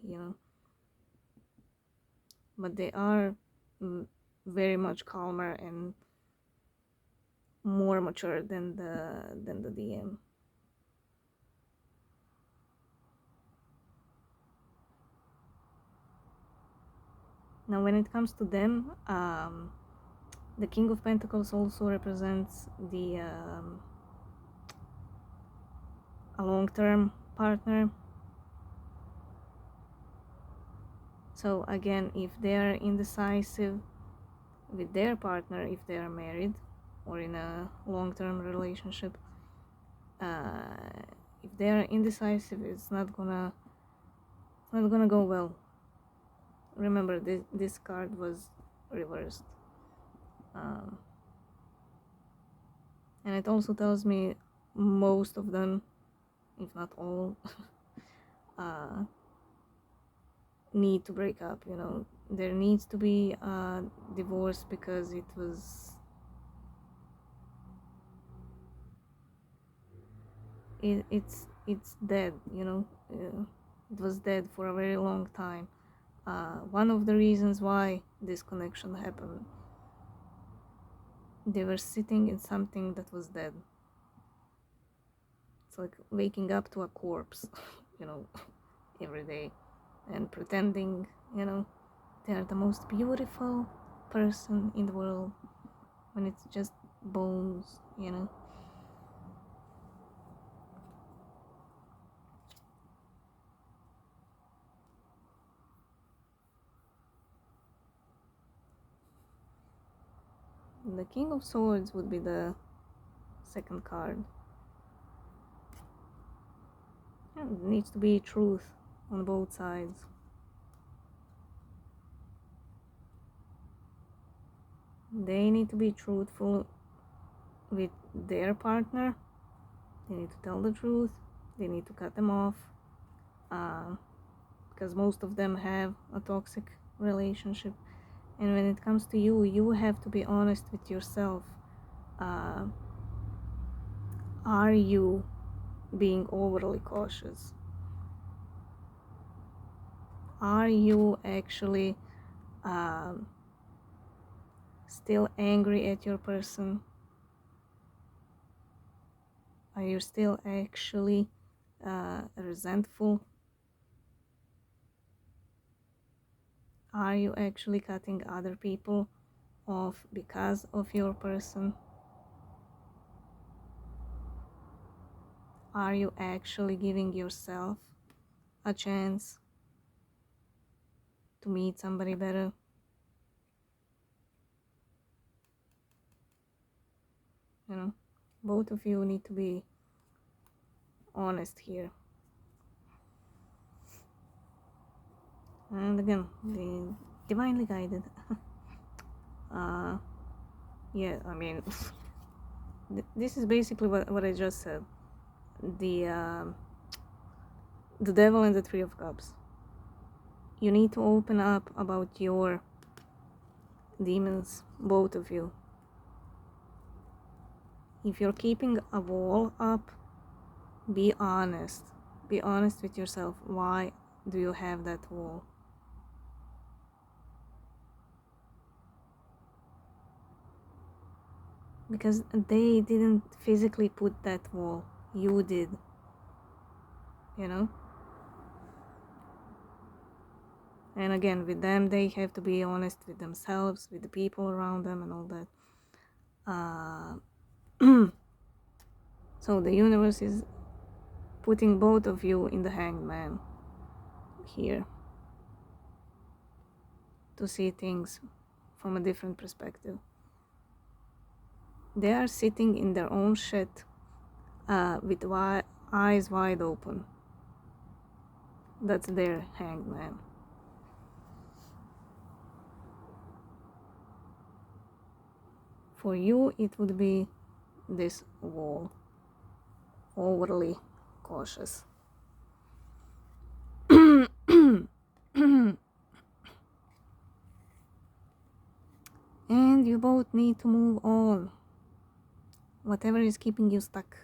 but they are very much calmer and more mature than the DM. Now, when it comes to them, the King of Pentacles also represents a long-term partner. So again, if they are indecisive with their partner, if they are married or in a long-term relationship, if they are indecisive, it's not gonna go well. Remember, this card was reversed, and it also tells me most of them, if not all, need to break up. There needs to be a divorce because it's dead. It was dead for a very long time. One of the reasons why this connection happened, they were sitting in something that was dead. It's like waking up to a corpse every day and pretending they are the most beautiful person in the world when it's just bones. The King of Swords would be the second card. There needs to be truth on both sides. They need to be truthful with their partner. They need to tell the truth. They need to cut them off, because most of them have a toxic relationship. And when it comes to you, you have to be honest with yourself. Are you being overly cautious? Are you actually still angry at your person? Are you still actually resentful? Are you actually cutting other people off because of your person? Are you actually giving yourself a chance to meet somebody better? Both of you need to be honest here. And again, the divinely guided. Yeah, I mean, this is basically what I just said. The Devil and the Three of Cups. You need to open up about your demons, both of you. If you're keeping a wall up, be honest. Be honest with yourself. Why do you have that wall? because they didn't physically put that wall. You did, you know. And again, with them, they have to be honest with themselves, with the people around them, and all that. So the universe is putting both of you in the Hanged Man here to see things from a different perspective. They are sitting in their own shit with eyes wide open. That's their Hanged Man. For you, it would be this wall, overly cautious. And you both need to move on. Whatever is keeping you stuck,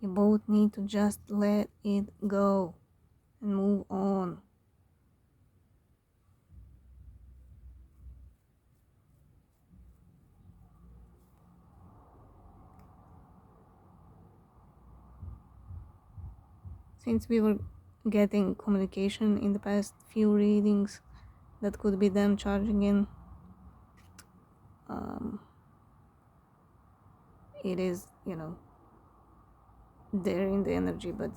you both need to just let it go and move on. Since we were getting communication in the past few readings, that could be them charging in. It is, there in the energy, but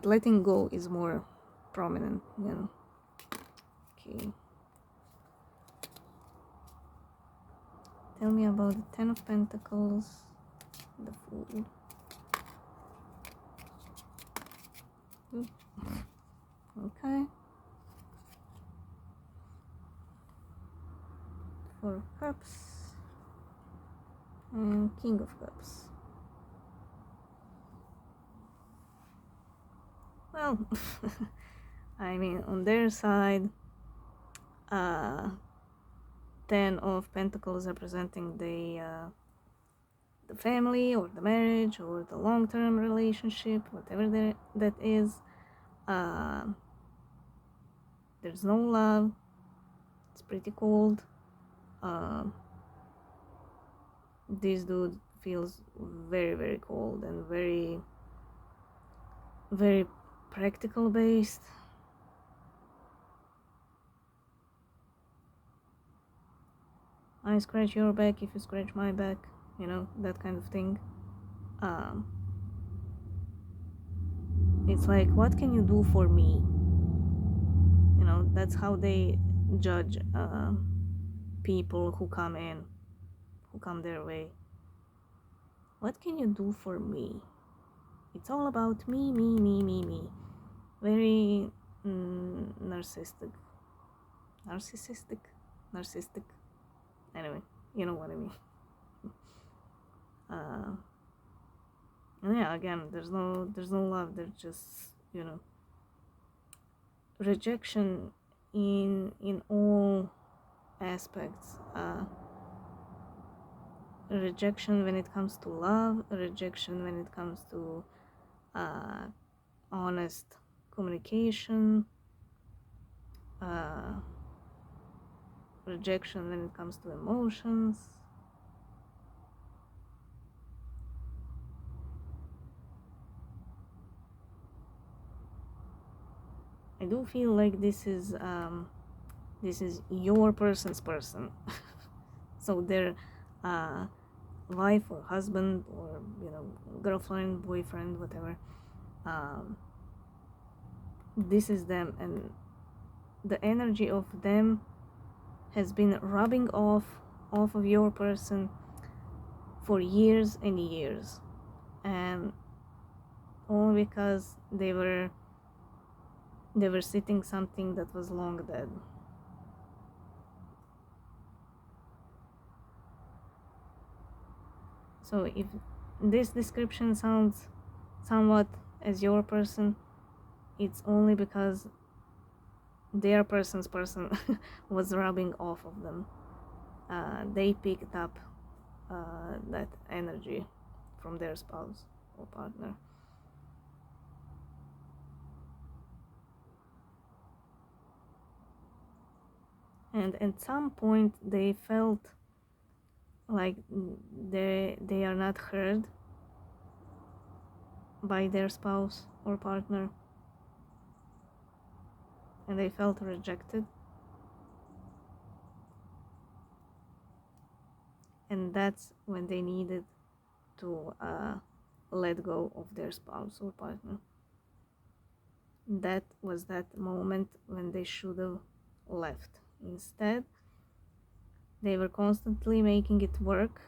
letting go is more prominent, Okay. Tell me about the Ten of Pentacles, the Fool. Okay. Four of Cups and King of Cups. Well, I mean, on their side, 10 of Pentacles representing the family or the marriage or the long-term relationship, whatever that is. There's no love. It's pretty cold. This dude feels very, very cold and very, very practical based. I scratch your back if you scratch my back, that kind of thing. It's like, what can you do for me? That's how they judge people who come their way. What can you do for me? It's all about me. Very narcissistic. Anyway, you know what I mean. And yeah, again, there's no love. There's just, rejection in all aspects. Rejection when it comes to love, rejection when it comes to honest communication, rejection when it comes to emotions. I do feel like this is your person's person. So their wife or husband or girlfriend, boyfriend, whatever, this is them, and the energy of them has been rubbing off of your person for years and years, and all because they were sitting something that was long dead. So if this description sounds somewhat as your person, it's only because their person's person was rubbing off of them. They picked up that energy from their spouse or partner. And at some point they felt like they are not heard by their spouse or partner, and they felt rejected, and that's when they needed to let go of their spouse or partner. That was that moment when they should have left. Instead, they were constantly making it work,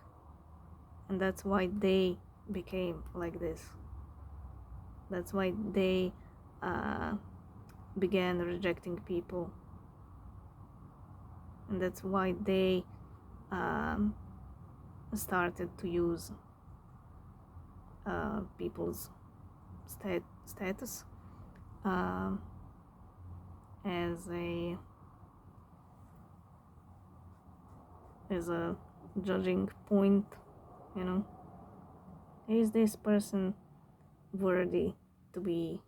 and that's why they became like this. That's why they began rejecting people, and that's why they started to use people's status as a judging point, you know. Is this person worthy to be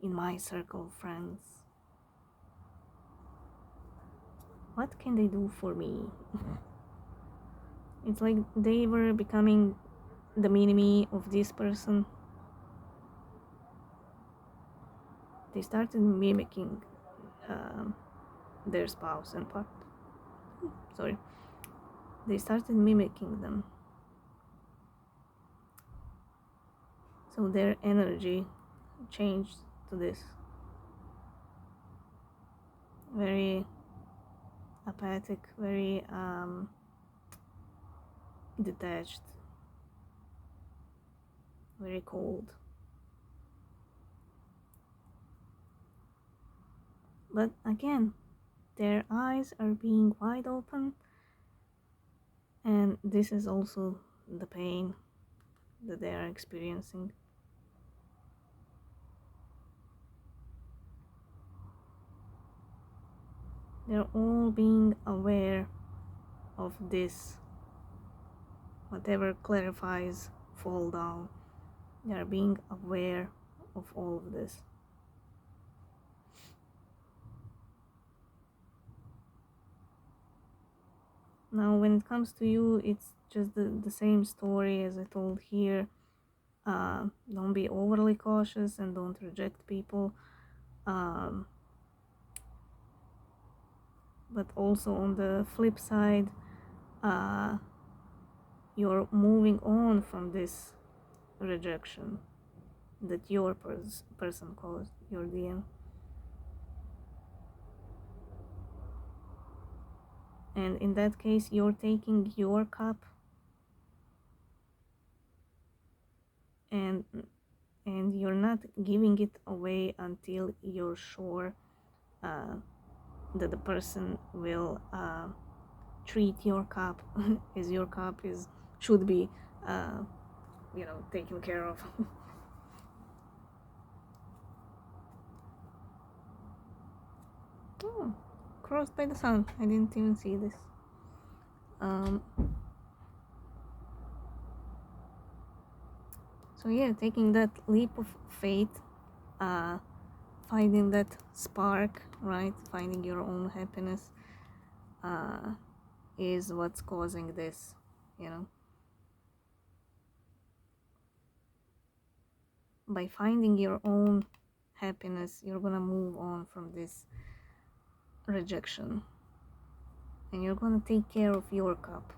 in my circle of friends? What can they do for me? It's like they were becoming the mini-me of this person. They started mimicking their spouse and partner. Sorry. They started mimicking them. So their energy changed to this. Very apathic, very detached, very cold. But again, their eyes are being wide open, and this is also the pain that they are experiencing. They're all being aware of this. Whatever clarifies, fall down. They are being aware of all of this. Now, when it comes to you, it's just the same story as I told here. Don't be overly cautious and don't reject people. But also on the flip side, you're moving on from this rejection that your person caused, your DM. And in that case, you're taking your cup and you're not giving it away until you're sure that the person will treat your cup as your cup should be taken care of. Oh, crossed by the sun. I didn't even see this. So yeah, taking that leap of faith, finding that spark, right? Finding your own happiness is what's causing this, you know. By finding your own happiness, you're gonna move on from this rejection, and you're gonna take care of your cup.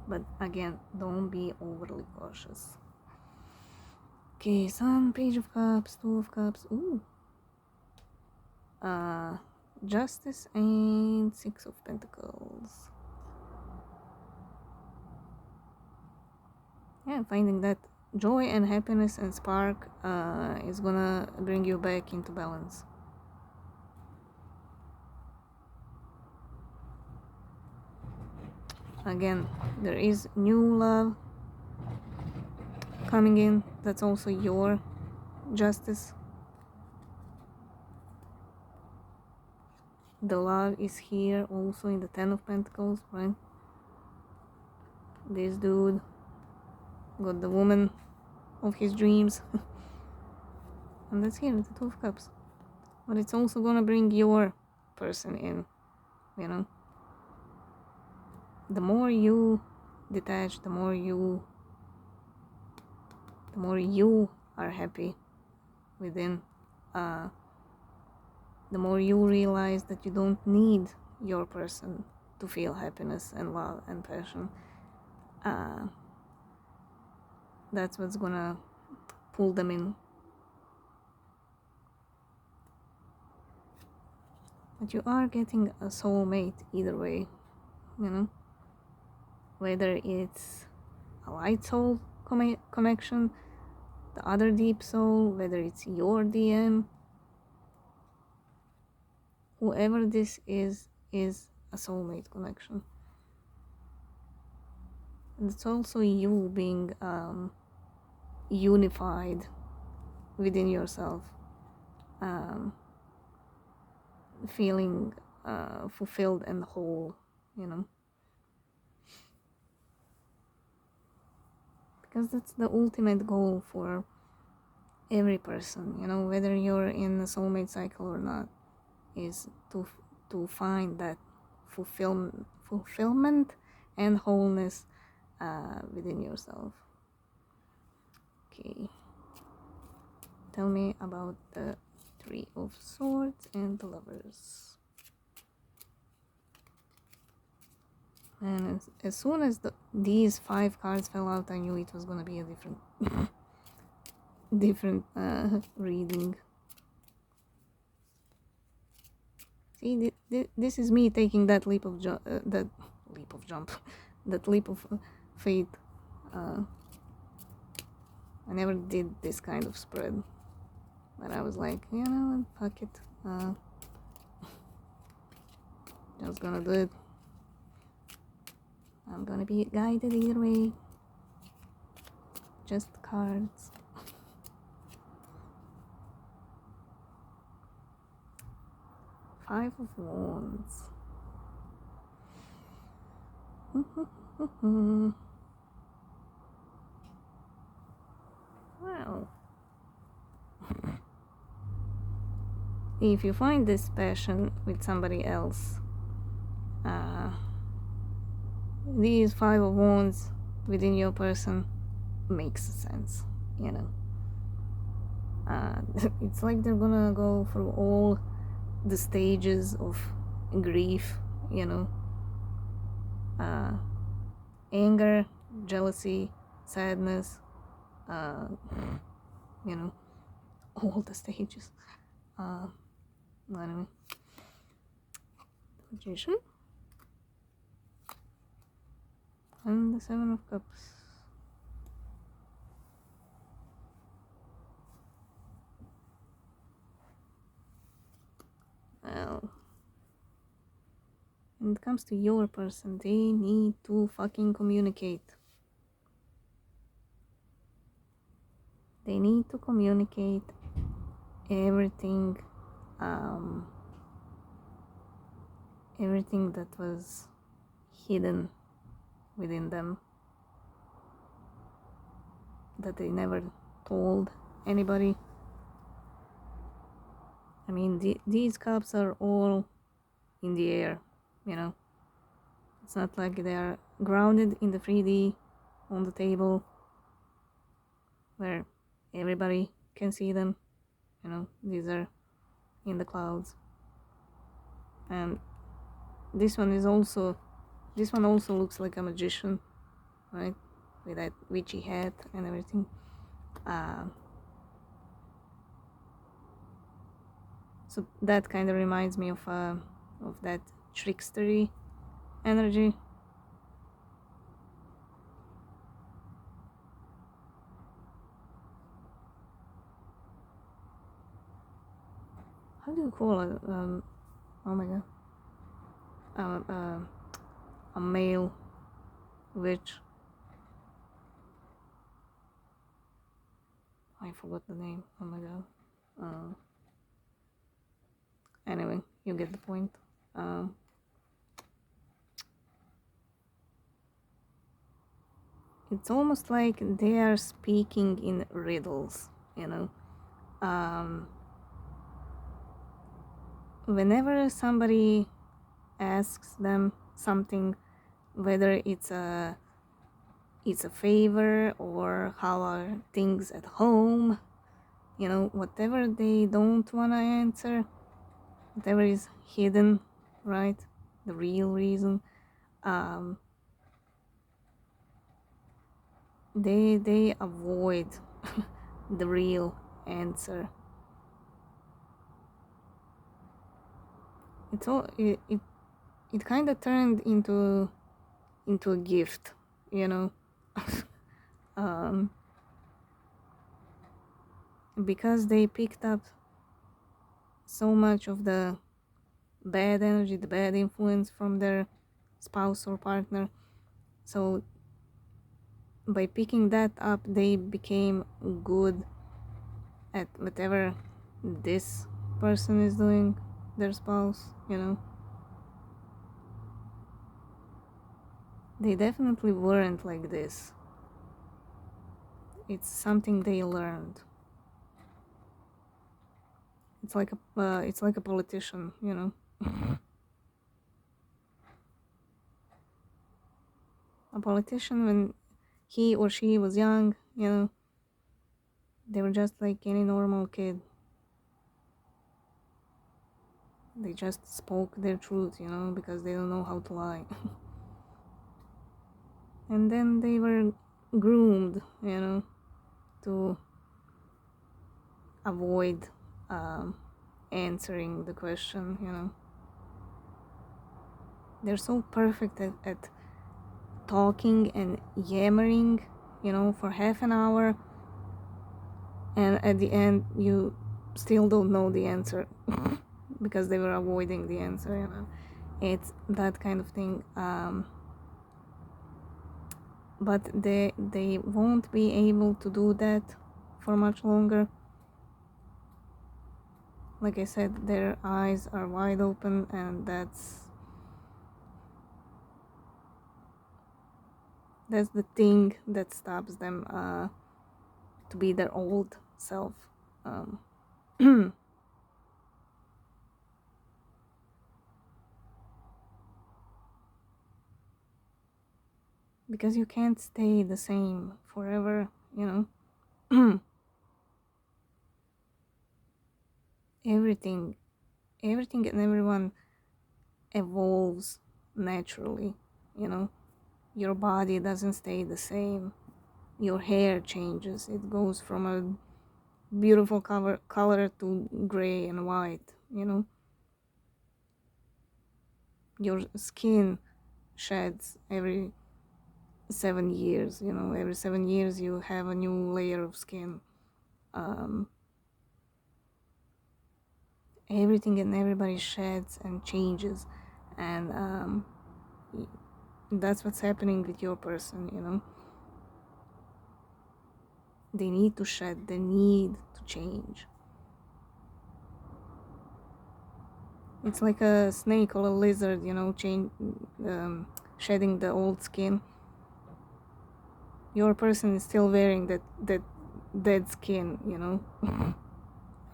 But again, don't be overly cautious. Okay, Sun, Page of Cups, Two of Cups. Ooh. Justice and Six of Pentacles. Yeah, finding that joy and happiness and spark is gonna bring you back into balance. Again, there is new love coming in. That's also your justice. The love is here also in the Ten of Pentacles, right? This dude got the woman of his dreams. And that's here, the Two of Cups. But it's also gonna bring your person in, you know. the more you detach, the more you are happy within, the more you realize that you don't need your person to feel happiness and love and passion. That's what's gonna pull them in. But you are getting a soulmate either way, whether it's a light soul connection, the other deep soul, whether it's your DM, whoever this is a soulmate connection. And it's also you being unified within yourself, feeling fulfilled and whole, because that's the ultimate goal for every person, whether you're in a soulmate cycle or not, is to find that fulfillment and wholeness within yourself. Okay, tell me about the Three of Swords and the Lovers. And as soon as these 5 cards fell out, I knew it was gonna be a different reading. See, this is me taking that leap of faith. I never did this kind of spread, but I was like, fuck it. Just gonna do it. I'm gonna be guided either way. Just cards. Five of Wands. Wow. If you find this passion with somebody else, these 5 of Wands within your person makes sense, it's like they're gonna go through all the stages of grief, anger, jealousy, sadness, all the stages. Anyway, Magician and the 7 of Cups. Well, when it comes to your person, they need to fucking communicate. They need to communicate everything, everything that was hidden within them, that they never told anybody. I mean, these cups are all in the air, It's not like they are grounded in the 3D on the table where everybody can see them. These are in the clouds. And this one also looks like a magician, right? With that witchy hat and everything. So that kind of reminds me of that trickstery energy. How do you call it? Oh my god. A male witch. I forgot the name. Oh my god. Anyway, you get the point. It's almost like they are speaking in riddles, whenever somebody asks them something, whether it's a favor or how are things at home, whatever they don't want to answer, whatever is hidden, right? The real reason. um, they avoid the real answer. It kind of turned into a gift, you know. um, because they picked up so much of the bad energy, the bad influence from their spouse or partner. So by picking that up, they became good at whatever this person is doing, their spouse, They definitely weren't like this. It's something they learned. It's like a politician, A politician, when he or she was young, they were just like any normal kid. They just spoke their truth, because they don't know how to lie. And then they were groomed, to avoid answering the question. They're so perfect at talking and yammering, for half an hour, and at the end you still don't know the answer because they were avoiding the answer. It's that kind of thing. But they won't be able to do that for much longer. Like I said, their eyes are wide open, and that's the thing that stops them to be their old self. Because you can't stay the same forever, everything and everyone evolves naturally. Your body doesn't stay the same. Your hair changes. It goes from a beautiful color to gray and white. Your skin sheds every 7 years. Every 7 years you have a new layer of skin. Everything and everybody sheds and changes, and that's what's happening with your person. They need to shed, they need to change. It's like a snake or a lizard, shedding the old skin. Your person is still wearing that dead skin,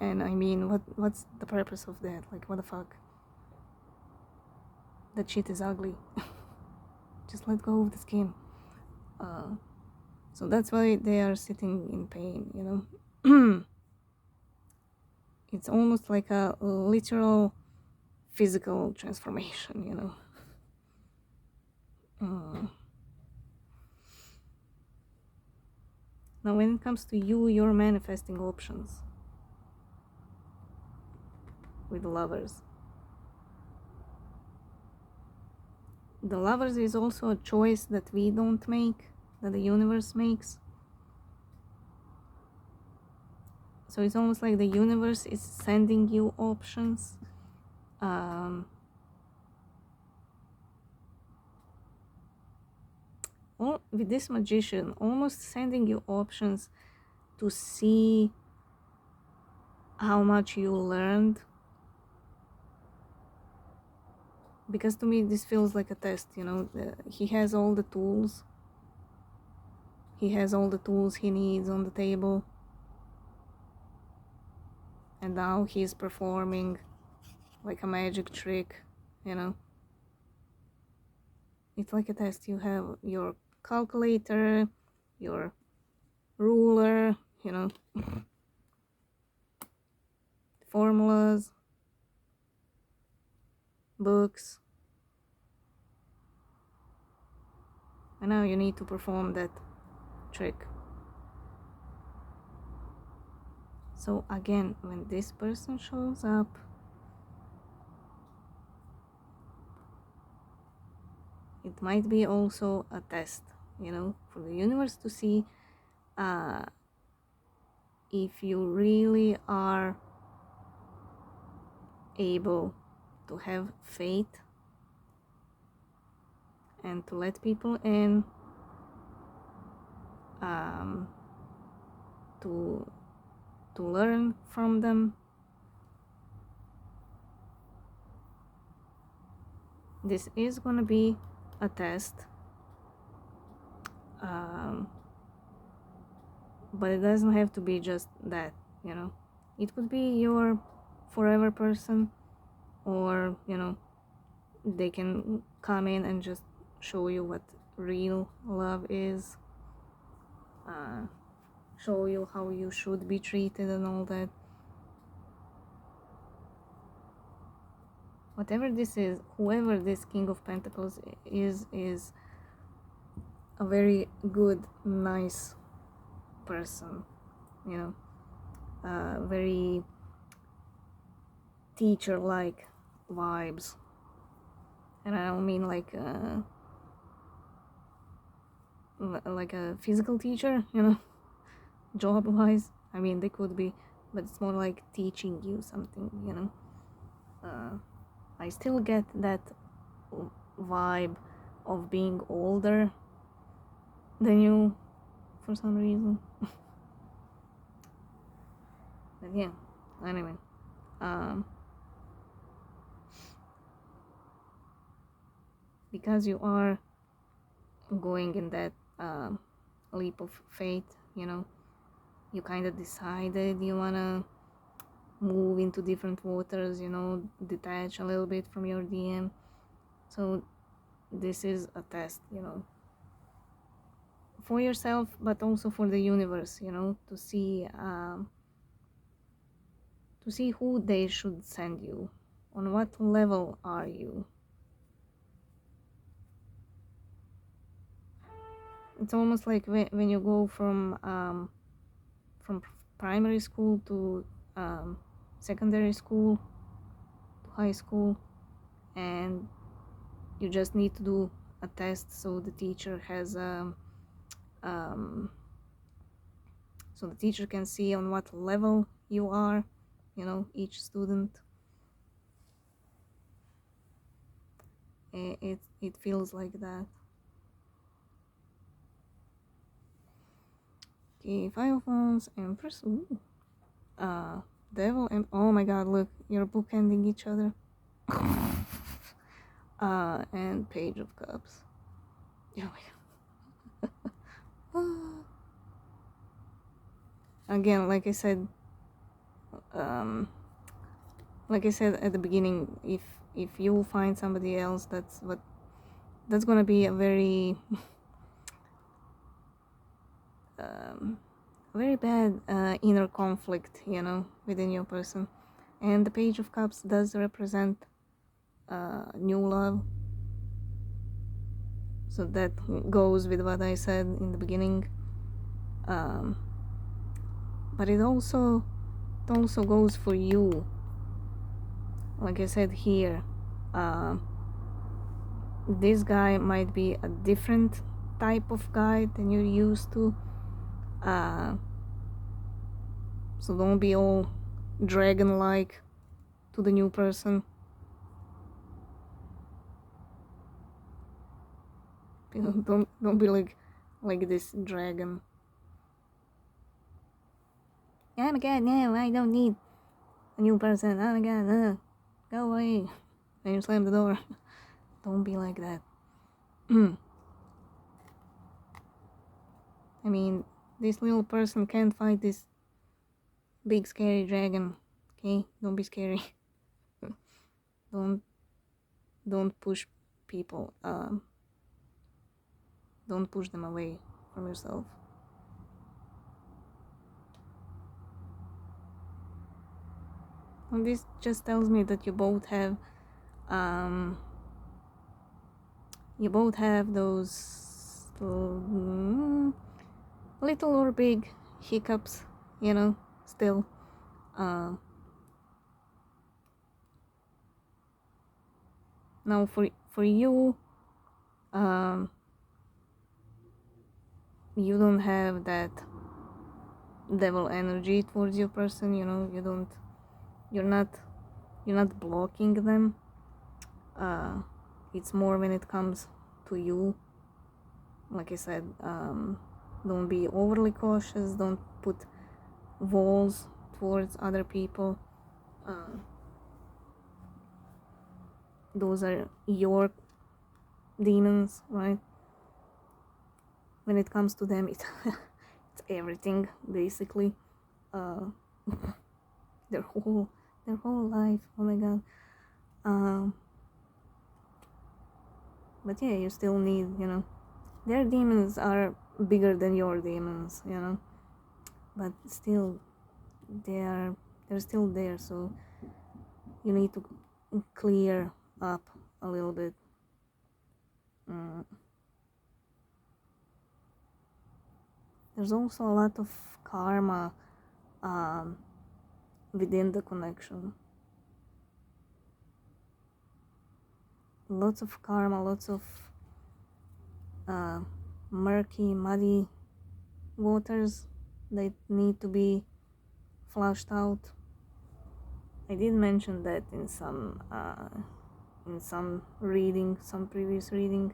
And I mean, what's the purpose of that? Like, what the fuck? That shit is ugly. Just let go of the skin. So that's why they are sitting in pain, It's almost like a literal physical transformation, Now, when it comes to you're manifesting options with the Lovers. The Lovers is also a choice that we don't make, that the universe makes. So it's almost like the universe is sending you options. With this Magician, almost sending you options to see how much you learned. Because to me this feels like a test, he has all the tools. He has all the tools he needs on the table. And now he's performing like a magic trick, it's like a test. You have your calculator, your ruler, you know, formulas, books, and now you need to perform that trick. So again, when this person shows up, it might be also a test, you know, for the universe to see if you really are able to have faith and to let people in, to learn from them. This is gonna be a test, but it doesn't have to be just that, you know. It could be your forever person, or, you know, they can come in and just show you what real love is, show you how you should be treated and all that. Whatever this is, whoever this King of Pentacles is a very good, nice person, you know, very teacher-like vibes. And I don't mean like a physical teacher, you know, job-wise. I mean, they could be, but it's more like teaching you something, you know. I still get that vibe of being older than you for some reason. But yeah, anyway, because you are going in that leap of faith, you know, you kind of decided you wanna move into different waters, you know, detach a little bit from your DM. So this is a test, you know, for yourself, but also for the universe, you know, to see who they should send you, on what level are you. It's almost like when you go from primary school to secondary school to high school, and you just need to do a test, so the teacher has so the teacher can see on what level you are, you know, each student. It feels like that. Okay, Five of Wands, Empress, ooh, Devil, and oh my god, look, you're bookending each other. And Page of Cups. Oh my god. Again, like I said at the beginning, if you find somebody else, that's gonna be a very very bad inner conflict, you know, within your person. And the Page of Cups does represent new love, so that goes with what I said in the beginning. But it also goes for you. Like I said here, this guy might be a different type of guy than you're used to, so don't be all dragon-like to the new person. You know, don't be like this dragon. Oh my god, no, I don't need a new person. Oh my god, no, go away. And you slam the door. Don't be like that. I mean, this little person can't fight this big scary dragon. Okay, don't be scary. Don't push people. Don't push them away from yourself. And this just tells me that you both have those little or big hiccups, still. Now for you, you don't have that devil energy towards your person, you're not blocking them. It's more when it comes to you. Like I said, don't be overly cautious, don't put walls towards other people. Those are your demons, right? When it comes to them, it's everything, basically. Their whole life. Oh my god. But yeah, you still need, their demons are bigger than your demons, but still they're still there, so you need to clear up a little bit. There's also a lot of karma within the connection. Lots of karma, lots of murky, muddy waters that need to be flushed out. I did mention that in some reading, some previous reading.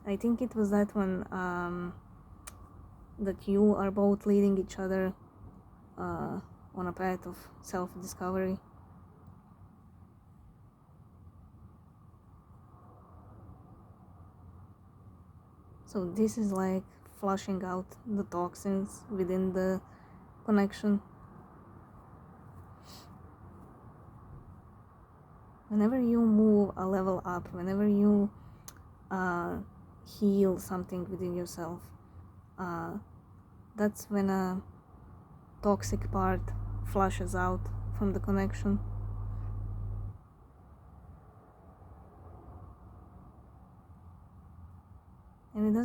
I think it was that one, that you are both leading each other on a path of self-discovery. So this is like flushing out the toxins within the connection. Whenever you move a level up, whenever you heal something within yourself, that's when a toxic part flushes out from the connection. And it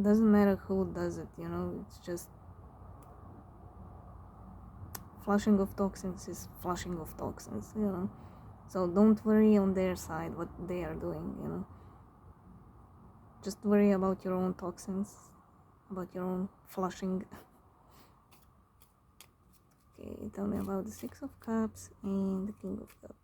doesn't matter who does it, it's just flushing of toxins is flushing of toxins, so don't worry on their side what they are doing, just worry about your own toxins, about your own flushing. Okay, tell me about the Six of Cups and the King of Cups.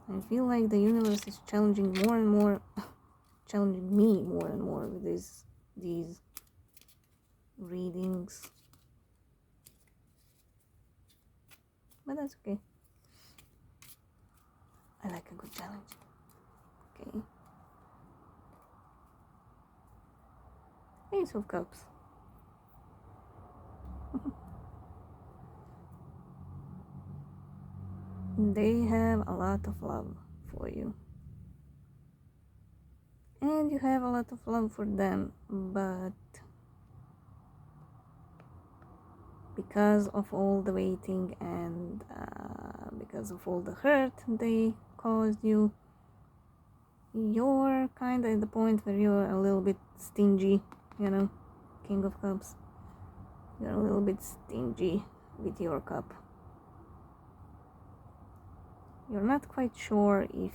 I feel like the universe is challenging more and more, challenging me more and more with these readings. But that's okay. I like a good challenge. Okay. Ace of Cups. They have a lot of love for you. And you have a lot of love for them, but because of all the waiting and because of all the hurt they caused you, you're kind of at the point where you're a little bit stingy, King of Cups. You're a little bit stingy with your cup. You're not quite sure if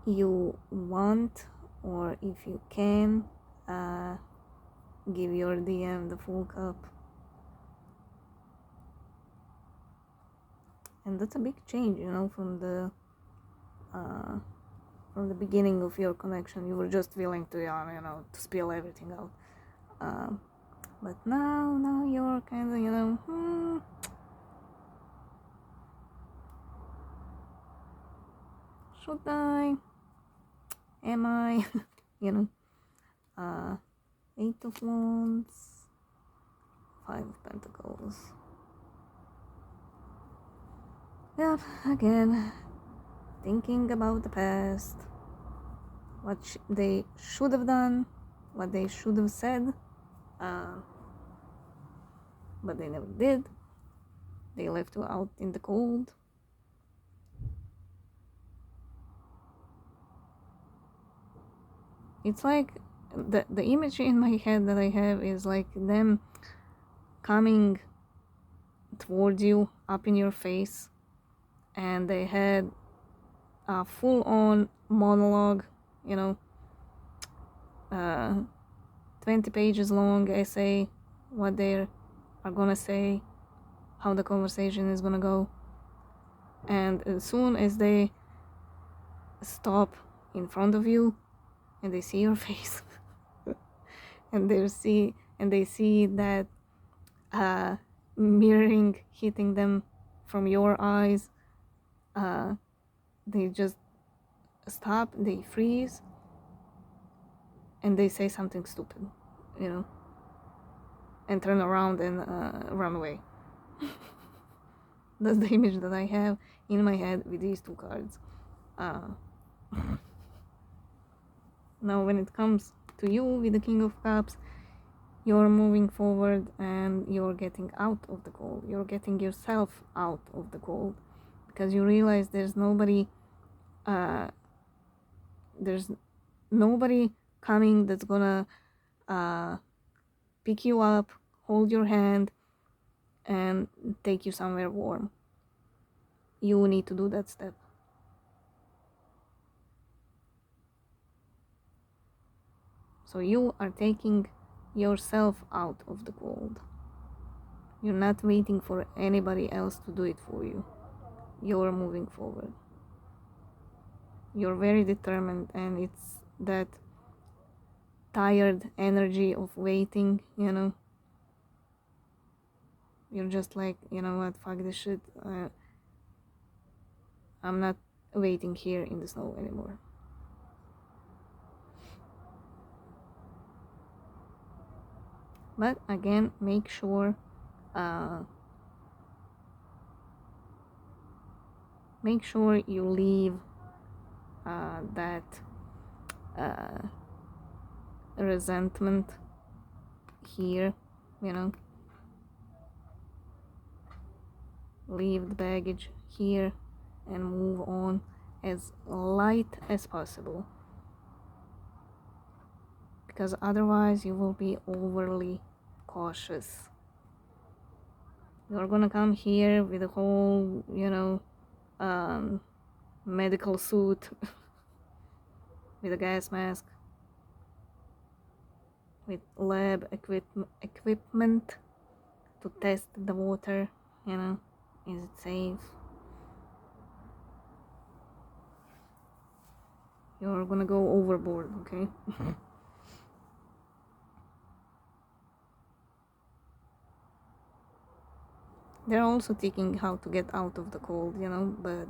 you want or if you can give your DM the full cup. And that's a big change, from the beginning of your connection. You were just willing to, to spill everything out. But now you're kind of, should I? am I? You know. 8 of Wands, 5 of Pentacles. Yeah, again, thinking about the past, what they should have done, what they should have said, but they never did. They left you out in the cold. It's like the image in my head that I have is like them coming towards you, up in your face, and they had a full-on monologue, you know, 20 pages long essay, what they are gonna say, how the conversation is gonna go. And as soon as they stop in front of you and they see your face and they see that mirroring hitting them from your eyes, they just stop, they freeze, and they say something stupid, you know, and turn around and run away. That's the image that I have in my head with these two cards. Now when it comes to you with the King of Cups, you're moving forward and you're getting out of the cold. You're getting yourself out of the cold because you realize there's nobody coming that's gonna pick you up, hold your hand, and take you somewhere warm. You need to do that step. So you are taking yourself out of the cold. You're not waiting for anybody else to do it for you. You're moving forward. You're very determined, and it's that tired energy of waiting, you know. You're just like, you know what, fuck this shit. I'm not waiting here in the snow anymore. But again, make sure you leave that resentment here, you know. Leave the baggage here and move on as light as possible, because otherwise you will be overly cautious. You're gonna come here with a whole, you know, medical suit with a gas mask, with lab equipment to test the water, you know, is it safe? You're gonna go overboard, okay? They're also thinking how to get out of the cold, you know, but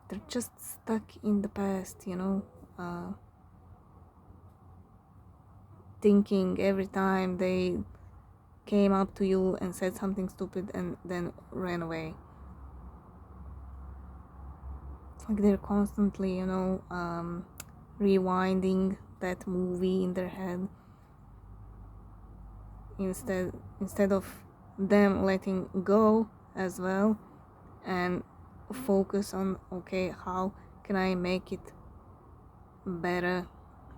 they're just stuck in the past, you know, thinking every time they came up to you and said something stupid and then ran away. It's like they're constantly, you know, rewinding that movie in their head instead of them letting go as well and focus on, okay, how can I make it better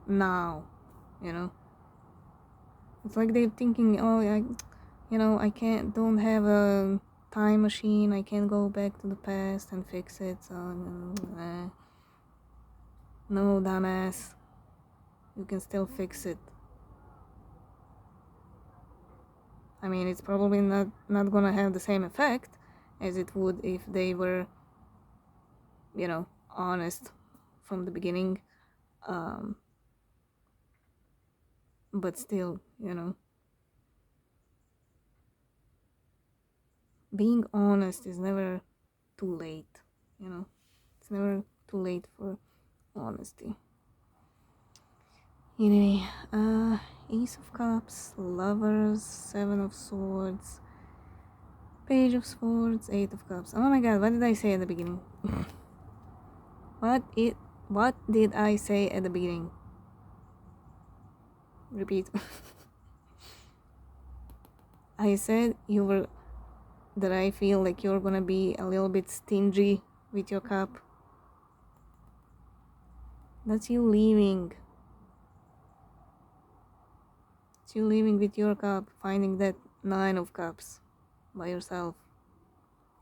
now, you know. It's like they're thinking, oh, I don't have a time machine, I can't go back to the past and fix it, so no, dumbass, you can still fix it. I mean, it's probably not gonna have the same effect as it would if they were, you know, honest from the beginning, but still, you know, being honest is never too late, you know. It's never too late for honesty. Anyway, Ace of Cups, Lovers, Seven of Swords, Page of Swords, Eight of Cups. Oh my god, what did I say at the beginning? What did I say at the beginning? Repeat. I said that I feel like you're gonna be a little bit stingy with your cup. That's you leaving. It's you leaving with your cup, finding that Nine of Cups by yourself.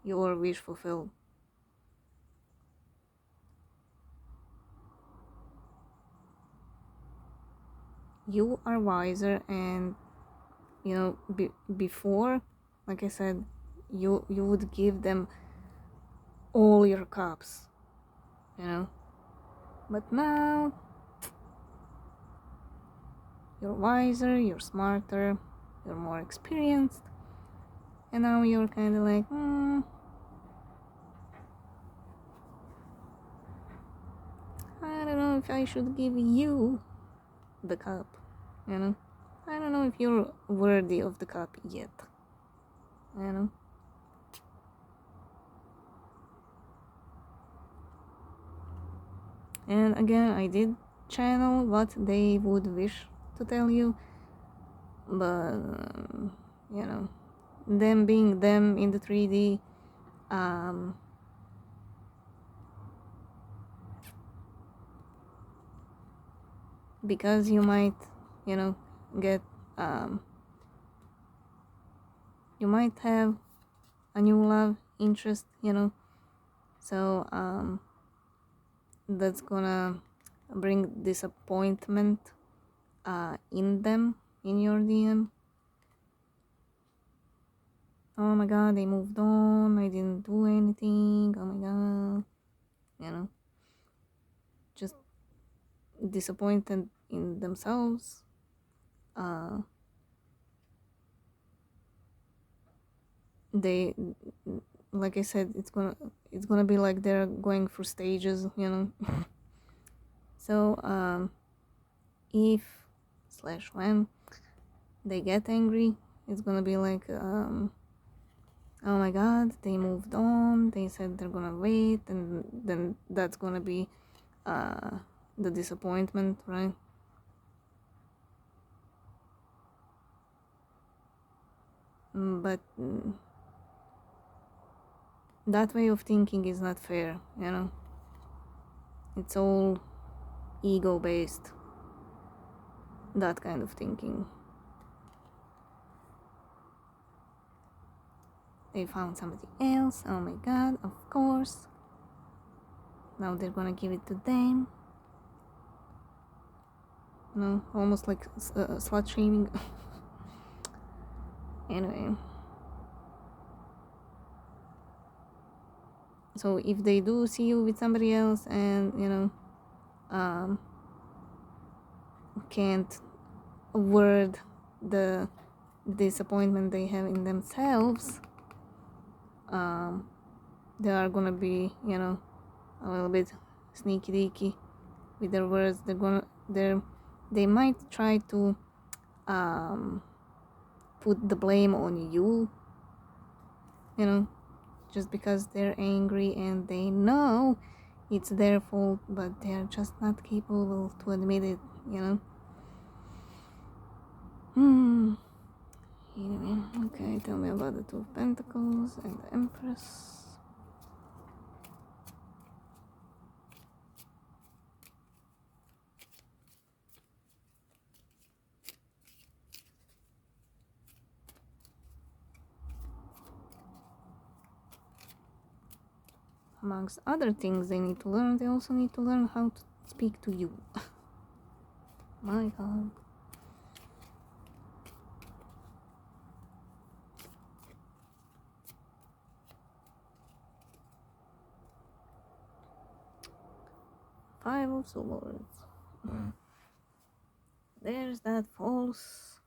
Your wish fulfilled. You are wiser, and you know, before, like I said, you would give them all your cups, you know, but now you're wiser, you're smarter, you're more experienced, and now you're kind of like, I don't know if I should give you the cup, you know. I don't know if you're worthy of the cup yet, you know. And again, I did channel what they would wish to tell you, but you know, them being them in the 3D, because you might, you know, get you might have a new love interest, you know, so that's gonna bring disappointment in them, in your DM. Oh my god, they moved on, I didn't do anything, oh my god, you know, just disappointed in themselves. They, like I said, it's gonna be like they're going through stages, you know. So if/when they get angry, it's gonna be like, oh my god, they moved on, they said they're gonna wait, and then that's gonna be the disappointment, right? But that way of thinking is not fair, you know. It's all ego based, that kind of thinking. They found somebody else, oh my god, of course. Now they're gonna give it to them. No, almost like slut shaming. Anyway, so if they do see you with somebody else, and you know, can't word the disappointment they have in themselves, they are gonna be, you know, a little bit sneaky deaky with their words. They might try to put the blame on you, you know, just because they're angry and they know it's their fault, but they're just not capable to admit it, you know. Anyway, okay, tell me about the Two of Pentacles and the Empress. Amongst other things they need to learn, they also need to learn how to speak to you. My god. Five of Swords. There's that false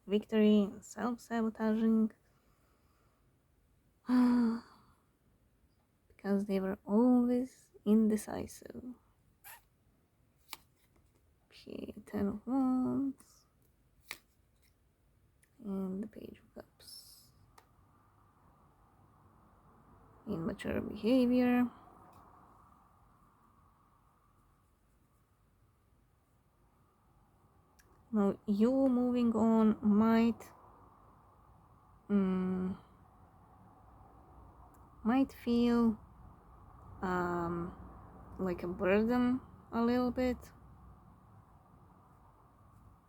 victory and self-sabotaging. Because they were always indecisive. Okay, Ten of Wands and the Page of Cups. Immature behavior. Now you moving on might feel like a burden a little bit,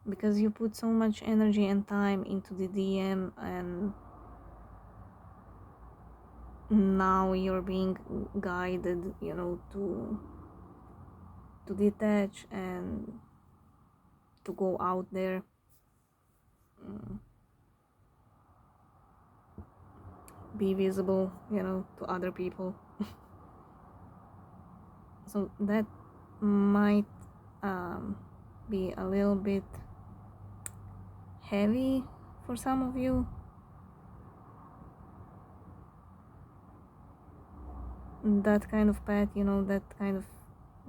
because you put so much energy and time into the DM, and now you're being guided, you know, to detach and to go out there, be visible, you know, to other people. So that might be a little bit heavy for some of you. That kind of path, you know, that kind of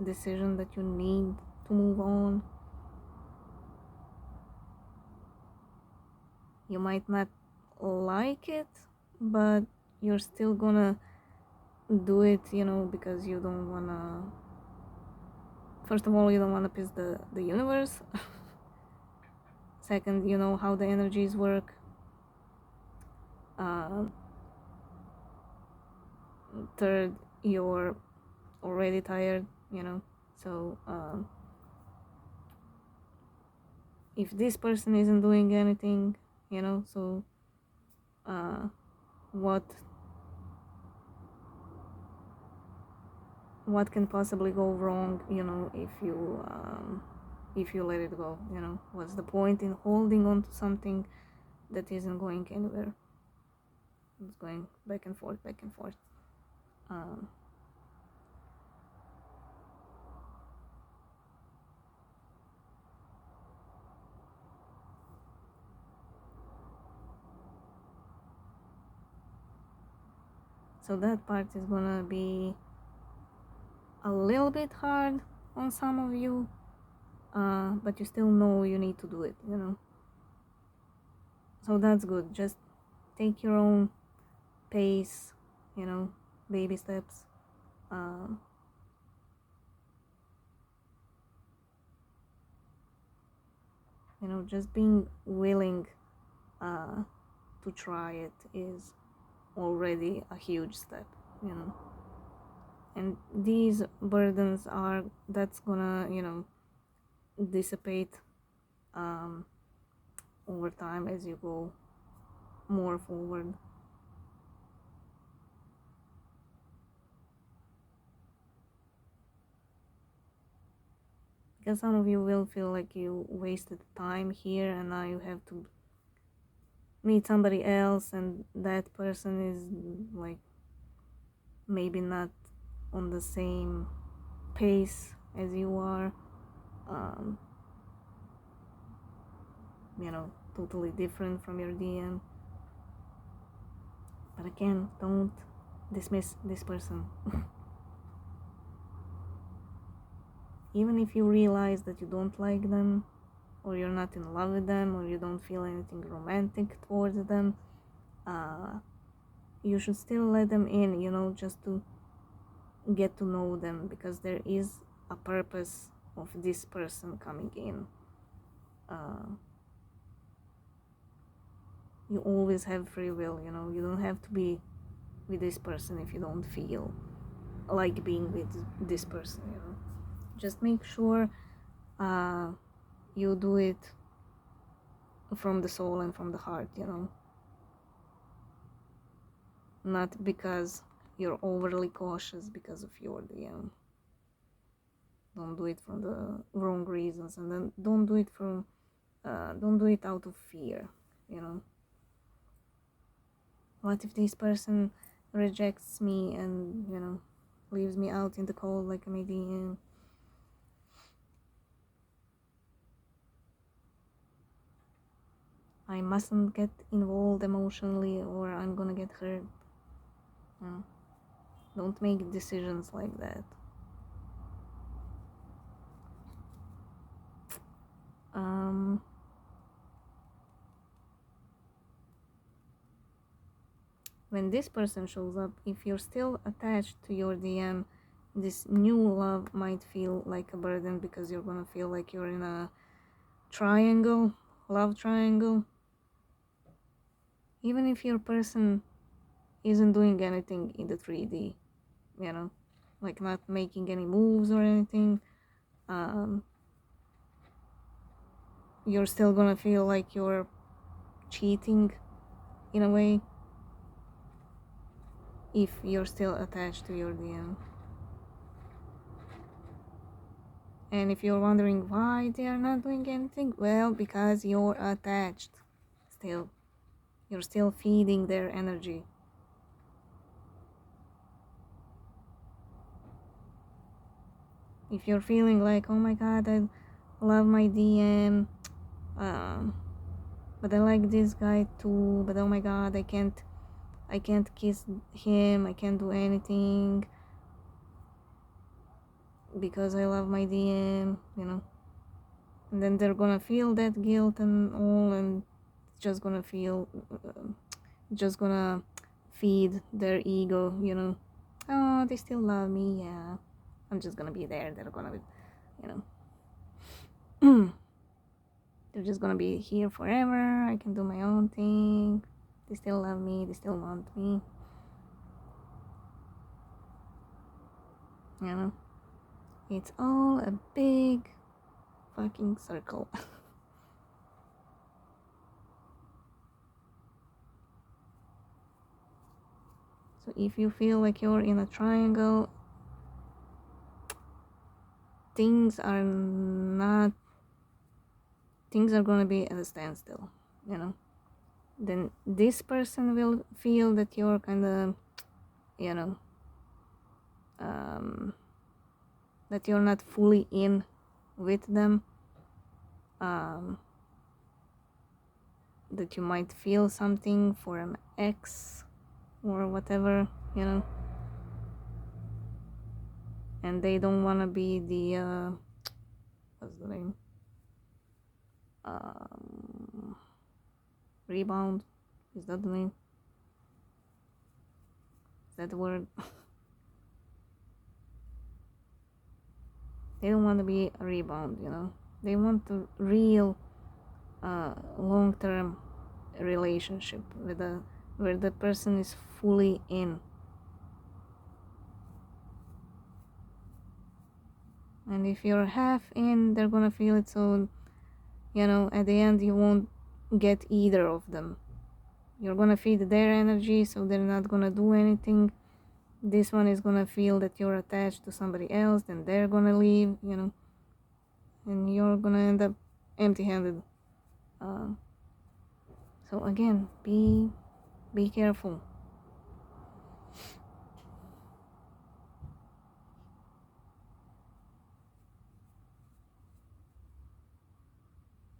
decision that you need to move on. You might not like it, but you're still gonna do it, you know, because you don't wanna, first of all, you don't wanna piss the universe. Second, you know how the energies work. Third, you're already tired, you know, so if this person isn't doing anything, you know, so what can possibly go wrong, you know, if you let it go, you know? What's the point in holding on to something that isn't going anywhere? It's going back and forth, back and forth. So that part is gonna be a little bit hard on some of you, but you still know you need to do it, you know? So that's good. Just take your own pace, you know, baby steps. You know, just being willing to try it is already a huge step, you know. And these burdens that's gonna, you know, dissipate over time as you go more forward. Because some of you will feel like you wasted time here, and now you have to meet somebody else, and that person is like maybe not on the same pace as you are, you know, totally different from your DM. But again, don't dismiss this person. Even if you realize that you don't like them, or you're not in love with them, or you don't feel anything romantic towards them, you should still let them in, you know, just to get to know them, because there is a purpose of this person coming in. You always have free will, you know. You don't have to be with this person if you don't feel like being with this person, you know. Just make sure you do it from the soul and from the heart, you know. Not because you're overly cautious because of your DM. Don't do it for the wrong reasons, and then don't do it out of fear, you know. What if this person rejects me and, you know, leaves me out in the cold like a DM? I mustn't get involved emotionally or I'm gonna get hurt. You know? Don't make decisions like that. when this person shows up, if you're still attached to your DM, this new love might feel like a burden, because you're gonna feel like you're in a triangle, love triangle. Even if your person isn't doing anything in the 3D, you know, like not making any moves or anything, you're still gonna feel like you're cheating in a way if you're still attached to your DM. And if you're wondering why they are not doing anything, well, because you're attached still. You're still feeding their energy. If you're feeling like, oh my god, I love my DM, but I like this guy too, but oh my god, I can't kiss him, I can't do anything because I love my DM, you know. And then they're gonna feel that guilt and all, and just gonna feed their ego, you know. Oh, they still love me, yeah, I'm just gonna be there, they're gonna be, you know. They're just gonna be here forever, I can do my own thing, they still love me, they still want me, you know. It's all a big fucking circle. So if you feel like you're in a triangle, things are gonna be at a standstill, you know. Then this person will feel that you're kind of, you know, that you're not fully in with them, that you might feel something for an ex or whatever, you know, and they don't want to be the what's the name, rebound, is that the name, is that the word? They don't want to be a rebound, you know. They want a real long-term relationship where the person is fully in. And if you're half in, they're gonna feel it, so, you know, at the end you won't get either of them. You're gonna feed their energy, so they're not gonna do anything. This one is gonna feel that you're attached to somebody else, then they're gonna leave, you know, and you're gonna end up empty-handed. So again, be careful.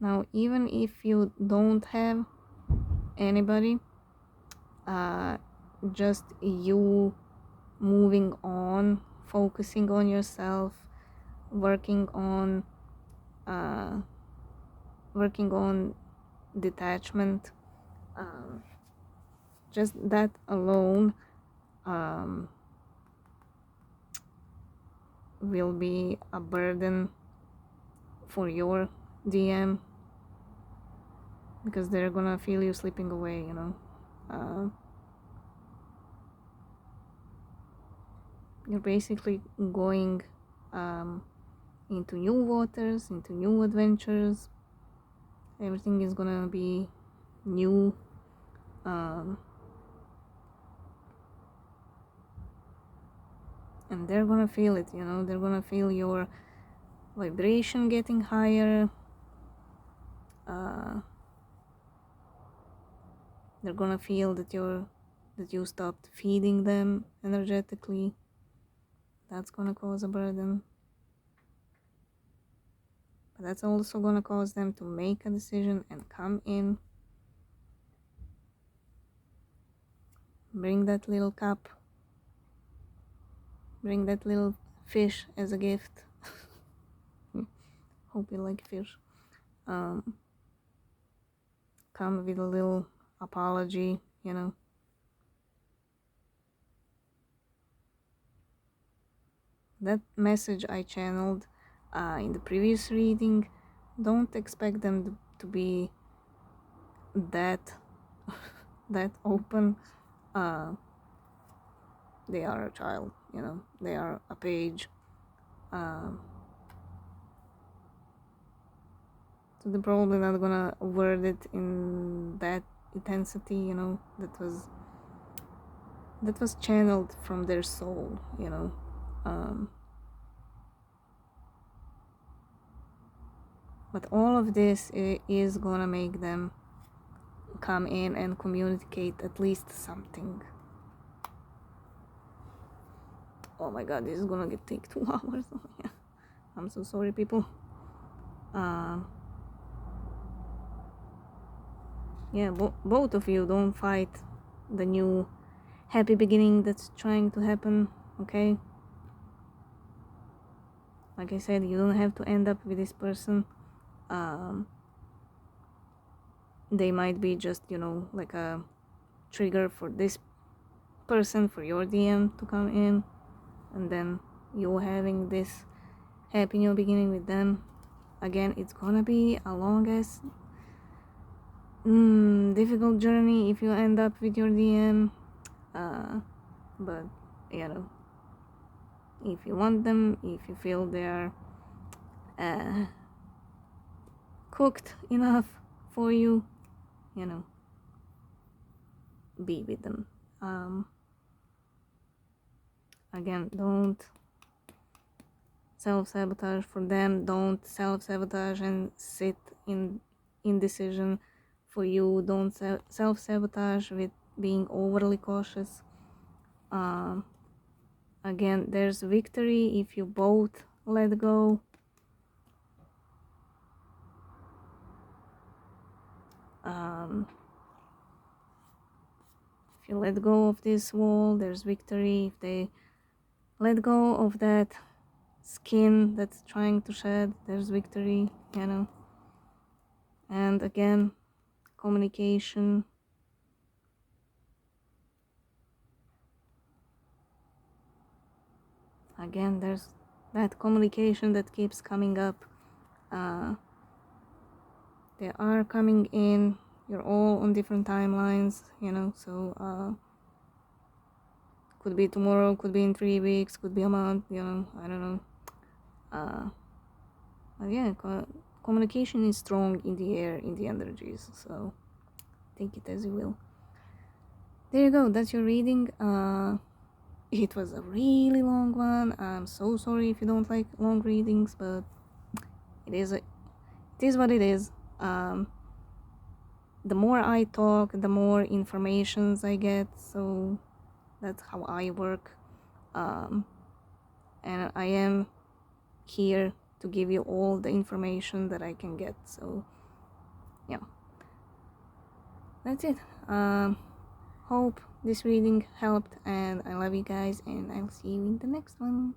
Now, even if you don't have anybody, just you moving on, focusing on yourself, working on detachment, just that alone will be a burden for your DM, because they're gonna feel you slipping away, you know. You're basically going into new waters, into new adventures. Everything is gonna be new. And they're gonna feel it, you know. They're gonna feel your vibration getting higher. They're gonna feel that you stopped feeding them energetically. That's gonna cause a burden. But that's also gonna cause them to make a decision and come in. Bring that little cup. Bring that little fish as a gift. Hope you like fish. Come with a little apology, you know. that message I channeled in the previous reading, don't expect them to be that that open. They are a child, you know, they are a page. So they're probably not gonna word it in that intensity, you know, that was channeled from their soul, you know. But all of this is gonna make them come in and communicate at least something. Oh my god, this is gonna take 2 hours. Oh, yeah. I'm so sorry, people. Yeah, both of you don't fight the new happy beginning that's trying to happen, okay? Like I said, you don't have to end up with this person. They might be just, you know, like a trigger for this person, for your DM to come in, and then you having this happy new beginning with them. Again, it's gonna be a long ass difficult journey if you end up with your DM, but you know, if you want them, if you feel they're cooked enough for you, you know, be with them. Again, don't self-sabotage for them, don't self-sabotage and sit in indecision for you, don't self-sabotage with being overly cautious. Again, there's victory if you both let go. If you let go of this wall, there's victory. If they let go of that skin that's trying to shed, there's victory, you know. And again, communication. Again, there's that communication that keeps coming up. They are coming in. You're all on different timelines, you know, so could be tomorrow, could be in 3 weeks, could be a month, you know, I don't know. But yeah, communication is strong in the air, in the energies, so take it as you will. There you go, that's your reading. It was a really long one. I'm so sorry if you don't like long readings, but it is what it is. The more I talk, the more informations I get, so that's how I work. And I am here to give you all the information that I can get, so yeah, that's it. Hope this reading helped, and I love you guys, and I'll see you in the next one.